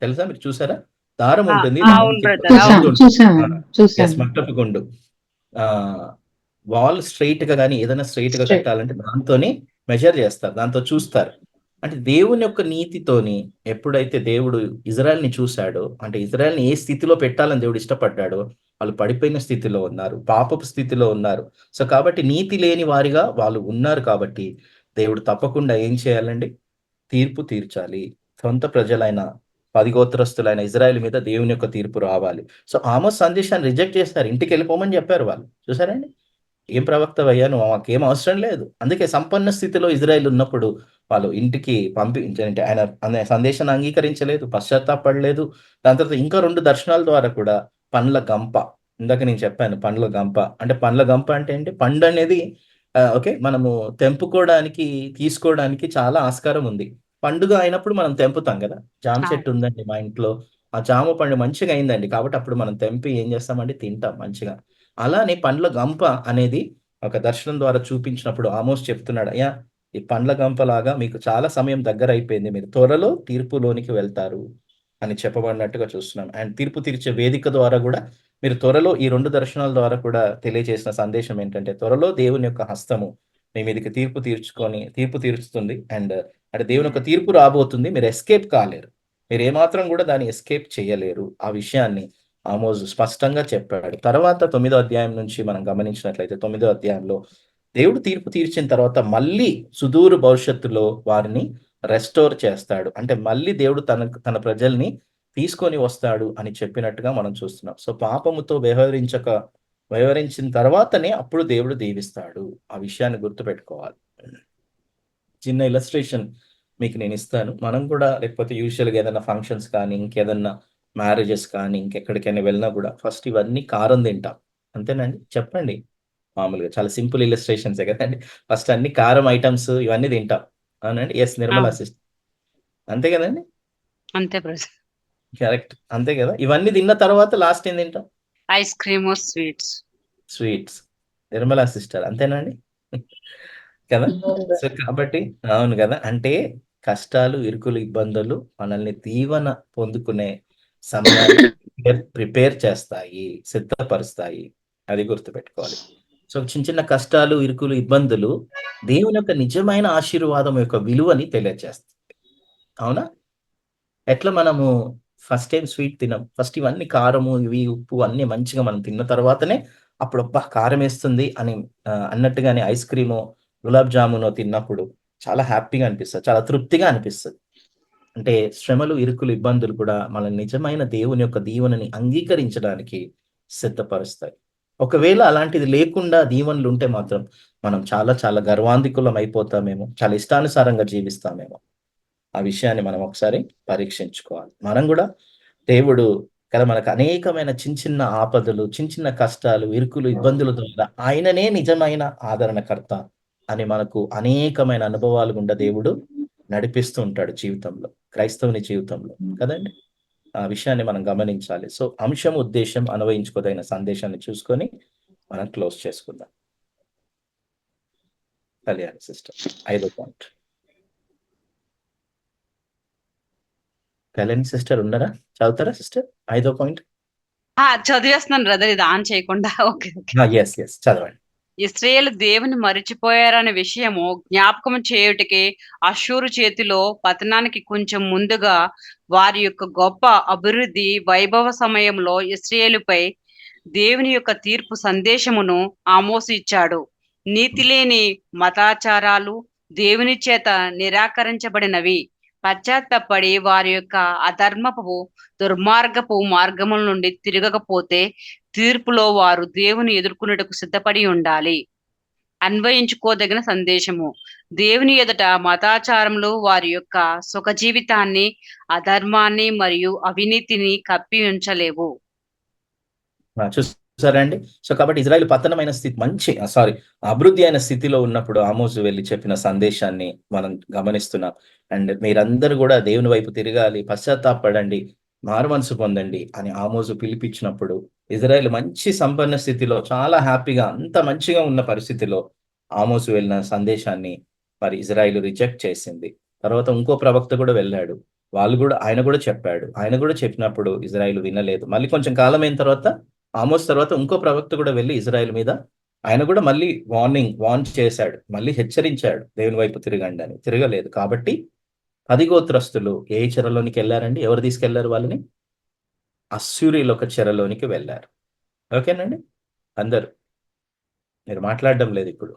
తెలుసా? మీరు చూసారా? దారం ఉంటుంది, అవును బ్రదర్, చూసాను. మట్టపు గుండు వాల్ స్ట్రైట్ గా కానీ ఏదైనా స్ట్రైట్ గా కట్టాలంటే దాంతోని మెజర్ చేస్తారు, దాంతో చూస్తారు. అంటే దేవుని యొక్క నీతితోని ఎప్పుడైతే దేవుడు ఇజ్రాయెల్ని చూశాడో, అంటే ఇజ్రాయెల్ని ఏ స్థితిలో పెట్టాలని దేవుడు ఇష్టపడ్డాడో, వాళ్ళు పడిపోయిన స్థితిలో ఉన్నారు, పాపపు స్థితిలో ఉన్నారు. సో కాబట్టి నీతి లేని వారిగా వాళ్ళు ఉన్నారు. కాబట్టి దేవుడు తప్పకుండా ఏం చేయాలండి? తీర్పు తీర్చాలి. సొంత ప్రజలైన 10 గోత్రస్తులైన ఇజ్రాయెల్ మీద దేవుని యొక్క తీర్పు రావాలి. సో ఆమోస్ సందేశాన్ని రిజెక్ట్ చేశారు, ఇంటికి వెళ్ళిపోమని చెప్పారు వాళ్ళు. చూసారండి? ఏం ప్రవక్తవయ్యా నువ్వు, మాకేం అవసరం లేదు. అందుకే సంపన్న స్థితిలో ఇజ్రాయెల్ ఉన్నప్పుడు వాళ్ళు ఇంటికి పంపించంటే ఆయన సందేశాన్ని అంగీకరించలేదు, పశ్చాత్తాపడలేదు. దాని తర్వాత ఇంకా 2 దర్శనాల ద్వారా కూడా పండ్ల గంప, ఇందాక నేను చెప్పాను పండ్ల గంప అంటే, పండ్ల గంప అంటే ఏంటి? పండు అనేది ఓకే, మనము తెంపుకోవడానికి తీసుకోవడానికి చాలా ఆస్కారం ఉంది. పండుగ అయినప్పుడు మనం తెంపుతాం కదా. జామ చెట్టు ఉందండి మా ఇంట్లో, ఆ జామ పండు మంచిగా అయిందండి, కాబట్టి అప్పుడు మనం తెంపి ఏం చేస్తామంటే తింటాం మంచిగా. అలానే పండ్ల గంప అనేది ఒక దర్శనం ద్వారా చూపించినప్పుడు ఆమోస్ చెప్తున్నాడు, అయ్యా ఈ పండ్ల గంపలాగా మీకు చాలా సమయం దగ్గర అయిపోయింది, మీరు త్వరలో తీర్పులోనికి వెళ్తారు అని చెప్పబడినట్టుగా చూస్తున్నాం. అండ్ తీర్పు తీర్చే వేదిక ద్వారా కూడా మీరు త్వరలో ఈ 2 దర్శనాల ద్వారా కూడా తెలియజేసిన సందేశం ఏంటంటే, త్వరలో దేవుని యొక్క హస్తము మీ మీదకి తీర్పు తీర్చుతుంది. అండ్ అంటే దేవుని యొక్క తీర్పు రాబోతుంది, మీరు ఎస్కేప్ కాలేరు, మీరు ఏమాత్రం కూడా దాన్ని ఎస్కేప్ చేయలేరు. ఆ విషయాన్ని ఆమోస్ స్పష్టంగా చెప్పాడు. తర్వాత 9వ అధ్యాయం నుంచి మనం గమనించినట్లయితే, 9వ అధ్యాయంలో దేవుడు తీర్పు తీర్చిన తర్వాత మళ్ళీ సుదూర భవిష్యత్తులో వారిని రెస్టోర్ చేస్తాడు. అంటే మళ్ళీ దేవుడు తన ప్రజల్ని తీసుకొని వస్తాడు అని చెప్పినట్టుగా మనం చూస్తున్నాం. సో పాపముతో వ్యవహరించిన తర్వాతనే అప్పుడు దేవుడు దీవిస్తాడు. ఆ విషయాన్ని గుర్తుపెట్టుకోవాలి. చిన్న ఇలస్ట్రేషన్ మీకు నేను ఇస్తాను. మనం కూడా లేకపోతే యూజువల్గా ఏదైనా ఫంక్షన్స్ కానీ, ఇంకేదన్నా మ్యారేజెస్ కానీ, ఇంకెక్కడికైనా వెళ్ళినా కూడా ఫస్ట్ ఇవన్నీ కారం తింటాం, అంతేనండి? చెప్పండి. మామూలుగా చాలా సింపుల్ ఇలస్ట్రేషన్సే కదండి. ఫస్ట్ అన్ని కారం ఐటమ్స్ ఇవన్నీ తింటాం, అవునండి? ఎస్ నిర్మలా సిస్టర్, అంతే కదండి? అంతే బ్రదర్. కరెక్ట్, అంతే కదా. ఇవన్నీ తిన్న తర్వాత లాస్ట్ ఏం తింటాం? Ice cream, sweets. Nirmala sister, అంతేనండి కదా. సో కాబట్టి అవును కదా. అంటే కష్టాలు, ఇరుకులు, ఇబ్బందులు మనల్ని దీవెన పొందుకునే సమయాన్ని ప్రిపేర్ చేస్తాయి, సిద్ధపరుస్తాయి. అది గుర్తుపెట్టుకోవాలి. సో చిన్న చిన్న కష్టాలు, ఇరుకులు, ఇబ్బందులు దేవుని యొక్క నిజమైన ఆశీర్వాదం యొక్క విలువని తెలియజేస్తాయి. అవునా? ఎట్లా మనము ఫస్ట్ టైం స్వీట్ తినం, ఫస్ట్ ఇవన్నీ కారము, ఇవి ఉప్పు అన్నీ మంచిగా మనం తిన్న తర్వాతనే అప్పుడు అబ్బా! కారమేస్తుంది అని అన్నట్టుగానే ఐస్ క్రీమో, గులాబ్ జామునో తిన్నప్పుడు చాలా హ్యాపీగా అనిపిస్తది. చాలా తృప్తిగా అనిపిస్తది. అంటే శ్రమలు, ఇరుకులు, ఇబ్బందులు కూడా మన నిజమైన దేవుని యొక్క దీవెనని అంగీకరించడానికి సిద్ధపరుస్తాయి. ఒకవేళ అలాంటిది లేకుండా దీవెనలుంటే మాత్రం మనం చాలా చాలా గర్వాంధికులం అయిపోతామేమో! చాలా ఇష్టానుసారంగా జీవిస్తామేమో! ఆ విషయాన్ని మనం ఒకసారి పరీక్షించుకోవాలి. మనం గూడా దేవుడు కదా మనకు అనేకమైన చిన్న చిన్న ఆపదలు, చిన్న చిన్న కష్టాలు, ఇరుకులు, ఇబ్బందుల ద్వారా ఆయననే నిజమైన ఆదరణకర్త అని మనకు అనేకమైన అనుభవాల గుండా దేవుడు నడిపిస్తూ ఉంటాడు జీవితంలో. క్రైస్తవుని జీవితంలో కదండీ! ఆ విషయాన్ని మనం గమనించాలి. సో, అంశం, ఉద్దేశ్యం అన్వయించుకోదగిన సందేశాన్ని చూసుకొని మనం క్లోజ్ చేసుకుందాం. కళ్యాణి సిస్టర్. ఐదో పాయింట్. కళ్యాణి సిస్టర్ ఉన్నారా? చదువుతారా సిస్టర్? ఐదో పాయింట్. చదివేస్తున్నాను బ్రదర్ ఇది ఆన్ చేయకుండా. ఓకే. యెస్. చదవండి. ఇశ్రాయేలు దేవుని మరిచిపోయారనే విషయము జ్ఞాపకం చేయుటకి అష్షూరు చేతిలో పతనానికి కొంచెం ముందుగా వారి యొక్క గొప్ప అభివృద్ధి వైభవ సమయంలో ఇశ్రాయేలుపై దేవుని యొక్క తీర్పు సందేశమును ఆమోసు ఇచ్చాడు. నీతి లేని మతాచారాలు దేవుని చేత నిరాకరించబడినవి. పశ్చాత్తాపడి వారి యొక్క అధర్మపు దుర్మార్గపు మార్గముల నుండి తిరగకపోతే తీర్పులో వారు దేవుని ఎదుర్కొనుటకు సిద్ధపడి ఉండాలి. అన్వయించుకోదగిన సందేశము. దేవుని ఎదుట మతాచారములు వారి యొక్క సుఖ జీవితాన్ని, అధర్మాన్ని మరియు అవినీతిని కప్పి ఉంచలేవు. చూసారా అండి? సో, కాబట్టి ఇజ్రాయెల్ పతనమైన స్థితి అభివృద్ధి అయిన స్థితిలో ఉన్నప్పుడు ఆమోసు వెళ్లి చెప్పిన సందేశాన్ని మనం గమనిస్తున్నాం. అండ్ మీరందరూ గూడా దేవుని వైపు తిరగాలి, పశ్చాత్తాపపడండి, మారుమనసు పొందండి అని ఆమోసు పిలిపించినప్పుడు ఇజ్రాయెల్ మంచి సంపన్న స్థితిలో చాలా హ్యాపీగా అంత మంచిగా ఉన్న పరిస్థితిలో ఆమోసు వెళ్ళిన సందేశాన్ని మరి ఇజ్రాయెల్ రిజెక్ట్ చేసింది. తర్వాత ఇంకో ప్రవక్త కూడా వెళ్ళాడు. ఆయన కూడా చెప్పాడు. ఆయన కూడా చెప్పినప్పుడు ఇజ్రాయెల్ వినలేదు. మళ్ళీ కొంచెం కాలం అయిన తర్వాత ఆమోస్ తర్వాత ఇంకో ప్రవక్త కూడా వెళ్లి ఇజ్రాయెల్ మీద ఆయన కూడా మళ్ళీ వార్న్ చేశాడు. మళ్ళీ హెచ్చరించాడు దేవుని వైపు తిరగండి అని. తిరగలేదు. కాబట్టి 10 గోత్రస్తులు ఏ చెరలోనికి వెళ్లారండి? ఎవరు తీసుకెళ్లారు వాళ్ళని? అష్షూరీయుల ఒక చెరలోనికి వెళ్లారు. ఓకేనండి? అందరూ. మీరు మాట్లాడడం లేదు ఇప్పుడు.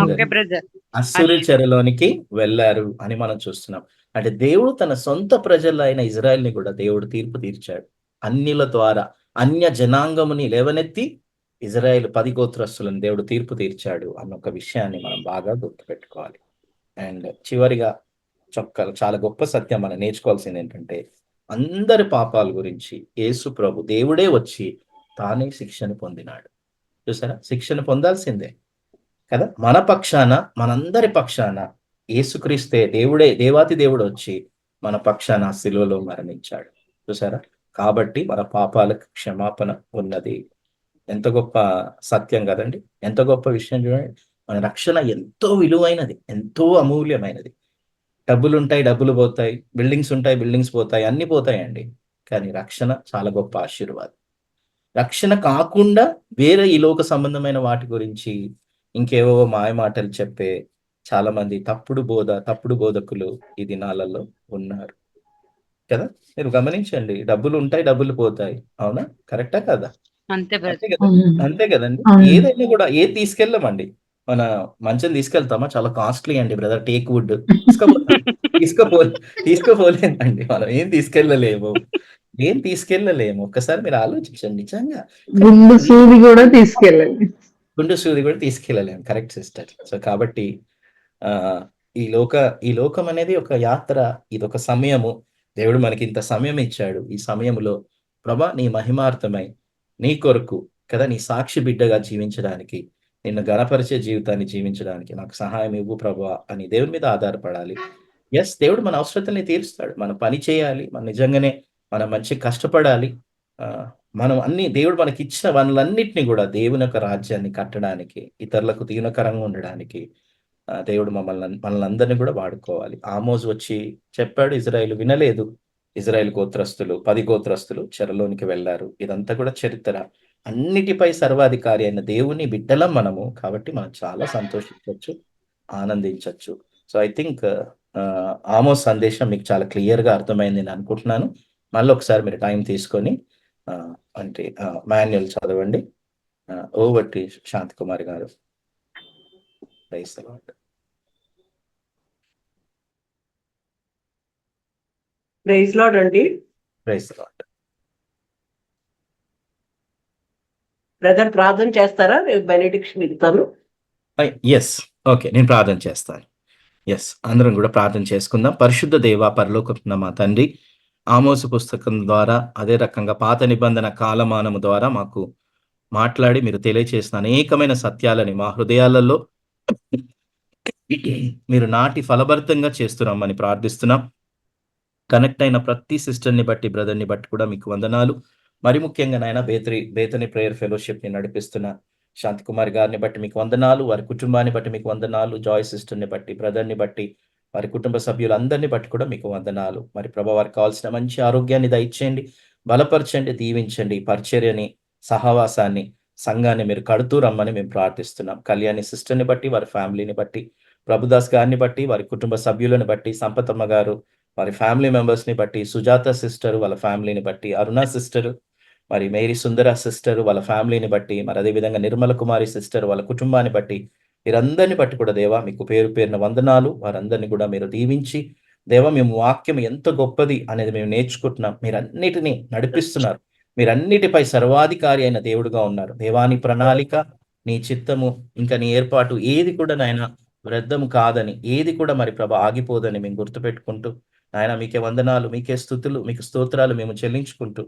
Okay brother. అష్షూరీ చెరలోనికి వెళ్లారు అని మనం చూస్తున్నాం. అంటే దేవుడు తన సొంత ప్రజలైన ఇజ్రాయెల్‌ని కూడా దేవుడు తీర్పు తీర్చాడు. అన్యుల ద్వారా అన్య జనాంగముని లేవనెత్తి ఇజ్రాయెల్ 10 గోత్రస్తులను దేవుడు తీర్పు తీర్చాడు అన్న ఒక విషయాన్ని మనం బాగా గుర్తుపెట్టుకోవాలి. అండ్ చివరిగా చాలా గొప్ప సత్యం మనం నేర్చుకోవాల్సింది ఏంటంటే అందరి పాపాల గురించి యేసు ప్రభు దేవుడే వచ్చి తానే శిక్షను పొందినాడు. చూసారా? శిక్షను పొందాల్సిందే కదా! మన పక్షాన మనందరి పక్షాన యేసుక్రీస్తే దేవాతి దేవుడు వచ్చి మన పక్షాన సిలువలో మరణించాడు. చూసారా? కాబట్టి మన పాపాలకు క్షమాపణ ఉన్నది. ఎంత గొప్ప సత్యం కదండి! ఎంత గొప్ప విషయం చూడండి. మన రక్షణ ఎంతో విలువైనది. ఎంతో అమూల్యమైనది. డబ్బులుంటాయి, డబ్బులు పోతాయి. బిల్డింగ్స్ ఉంటాయి, బిల్డింగ్స్ పోతాయి. అన్నీ పోతాయండి. కానీ రక్షణ చాలా గొప్ప ఆశీర్వాదం. రక్షణ కాకుండా వేరే ఈ లోక సంబంధమైన వాటి గురించి ఇంకేవేవో మాయమాటలు చెప్పే చాలామంది తప్పుడు బోధకులు ఈ దినాలలో ఉన్నారు. కదా! మీరు గమనించండి. డబ్బులుంటాయి, డబ్బులు పోతాయి. అవునా? కరెక్టా కాదా? అంతే అంతే బ్రదర్. కదా! అంతే కదండీ! ఏదైనా కూడా ఏది తీసుకెళ్ళమండి. మన మంచం తీసుకెళ్తామా? చాలా కాస్ట్‌లీ అండి బ్రదర్ టేక్ వుడ్. తీసుకపోతాం. తీసుకోపో తీసుకోపోలేమండి మనం. ఏం తీసుకెళ్ళలేము. ఒక్కసారి మీరు ఆలోచించండి నిజంగా. గుండు సూది కూడా తీసుకెళ్ళాలి. గుండు సూది కూడా తీసుకెళ్ళలేము. Correct sister. సో, కాబట్టి ఆహ్, ఈ లోకం అనేది ఒక యాత్ర. ఇదొక సమయము. దేవుడు మనకింత సమయం ఇచ్చాడు. ఈ సమయంలో ప్రభా నీ మహిమార్థమై, నీ కొరకు కదా! నీ సాక్షి బిడ్డగా జీవించడానికి, నిన్ను ఘనపరిచే జీవితాన్ని జీవించడానికి నాకు సహాయం ఇవ్వు ప్రభువా అని దేవుని మీద ఆధారపడాలి. దేవుడు మన అవసరతల్ని తీరుస్తాడు. మనం పని చేయాలి. మనం మంచిగా కష్టపడాలి. ఆహ్, దేవుడు మనకిచ్చిన వనరులన్నిటిని గూడా దేవుని యొక్క రాజ్యాన్ని కట్టడానికి, ఇతరులకు దీవెనకరంగా ఉండడానికి దేవుడు మనల్నందరిని గూడా వాడుకోవాలి. ఆమోజు వచ్చి చెప్పాడు. ఇజ్రాయేలు వినలేదు. ఇజ్రాయేల్ గోత్రస్తులు 10 గోత్రస్తులు చెరలోనికి వెళ్లారు. ఇదంతా కూడా చరిత్ర. అన్నిటిపై సర్వాధికారి అయిన దేవుని బిడ్డలం మనము. కాబట్టి మనం చాలా సంతోషించొచ్చు, ఆనందించొచ్చు. సో, ఐ థింక్ ఆమోస్ సందేశం మీకు చాలా క్లియర్‌గా అర్థమైందని అనుకుంటున్నాను. మళ్ళొకసారి మీరు టైం తీసుకొని ఆహ్, మాన్యుయల్ చదవండి. Over to Shanti Kumari garu. Praise the Lord. Praise Lord అండి. Praise the Lord. బ్రదర్ ప్రార్థన చేస్తారా? నేను బెనెడిక్షన్ ఇస్తాను. ఎస్, ఓకే, నేను ప్రార్థన చేస్తాను. ఎస్, అందరం కూడా ప్రార్థన చేసుకుందాం. పరిశుద్ధ దేవ, పరలోకపున్న మా తండ్రి, ఆమోసు పుస్తకం ద్వారా, అదే రకంగా పాత నిబంధన కాలమానము ద్వారా మాకు మాట్లాడి మీరు తెలియచేసిన అనేకమైన సత్యాలని మా హృదయాలలో మీరు నాటి ఫలభరితంగా చేస్తున్నామని ప్రార్థిస్తున్నాం. కనెక్ట్ అయిన ప్రతి సిస్టర్ని బట్టి, బ్రదర్ని బట్టి కూడా మీకు వందనాలు. మరి ముఖ్యంగా నాయన బేతని ప్రేయర్ ఫెలోషిప్ ని నడిపిస్తున్న శాంతి కుమార్ గారిని బట్టి మీకు వందనాలు, వారి కుటుంబాన్ని బట్టి మీకు వందనాలు, జాయ్ సిస్టర్ని బట్టి, బ్రదర్ని బట్టి, వారి కుటుంబ సభ్యులందరినీ బట్టి కూడా మీకు వందనాలు. మరి ప్రభా, వారికి కావాల్సిన మంచి ఆరోగ్యాన్ని దయచేయండి, బలపరచండి, దీవించండి. పరిచర్యని, సహవాసాన్ని, సంఘాన్ని మీరు కడుతూ రమ్మని మేము ప్రార్థిస్తున్నాం. కళ్యాణి సిస్టర్ని బట్టి, వారి ఫ్యామిలీని బట్టి, ప్రభుదాస్ గారిని బట్టి, వారి కుటుంబ సభ్యులను బట్టి, సంపతమ్మ గారు వారి ఫ్యామిలీ మెంబర్స్ ని బట్టి, సుజాత సిస్టర్ వాళ్ళ ఫ్యామిలీని బట్టి, అరుణ సిస్టర్, మరి మేరీ సుందర సిస్టర్ వాళ్ళ ఫ్యామిలీని బట్టి, మరి అదేవిధంగా నిర్మల కుమారి సిస్టర్ వాళ్ళ కుటుంబాన్ని బట్టి, వీరందరిని బట్టి కూడా దేవా మీకు పేరు పేరున వందనాలు. వారందరినీ కూడా మీరు దీవించి, దేవా మేము వాక్యం ఎంత గొప్పది అనేది మేము నేర్చుకుంటున్నాం. మీరన్నిటినీ నడిపిస్తున్నారు. మీరన్నిటిపై సర్వాధికారి అయిన దేవుడుగా ఉన్నారు. దేవాని ప్రణాళిక, నీ చిత్తము, ఇంకా నీ ఏర్పాటు ఏది కూడా నాయన వ్యర్థం కాదని, ఏది కూడా మరి ప్రభ ఆగిపోదని మేము గుర్తుపెట్టుకుంటూ, నాయన మీకే వందనాలు, మీకే స్తుతులు, మీకు స్తోత్రాలు మేము చెల్లించుకుంటూ,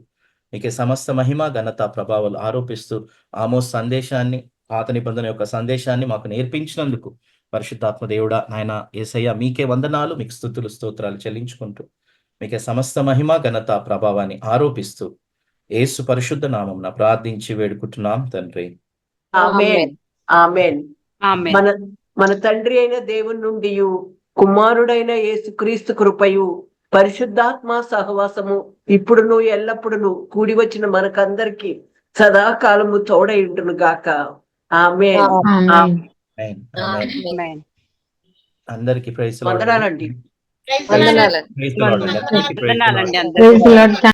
మీకే సమస్త మహిమ, ఘనత, ప్రభావాలు ఆరోపిస్తూ, ఆమోస్ సందేశాన్ని, పాత నిబంధన యొక్క సందేశాన్ని మాకు నేర్పించినందుకు పరిశుద్ధాత్మ దేవుడా నాయన యేసయ్య మీకే వందనాలు, మీకు స్తుతులు, స్తోత్రాలు చెల్లించుకుంటూ, మీకే సమస్త మహిమ, ఘనత, ప్రభావాన్ని ఆరోపిస్తూ, యేసు పరిశుద్ధ నామమున ప్రార్థించి వేడుకుంటున్నాం తండ్రి. ఆమేన్. ఆమేన్. ఆమేన్. మన తండ్రి అయిన దేవుని నుండి, కుమారుడైన యేసుక్రీస్తు కృపయు, పరిశుద్ధాత్మ సహవాసము ఇప్పుడును ఎల్లప్పుడును కూడి వచ్చిన మనకందరికి సదాకాలము తోడై ఉండును గాక. ఆమేన్. ఆమేన్. ఆమేన్. ఆమేన్. ఆమేన్. అందరికీ ప్రైజ్ ది లార్డ్. వందనాలండి. వందనాలు. Praise the lord. అందరికీ ప్రైజ్ ది లార్డ్. వందనాలండి అందరికీ. Praise the lord.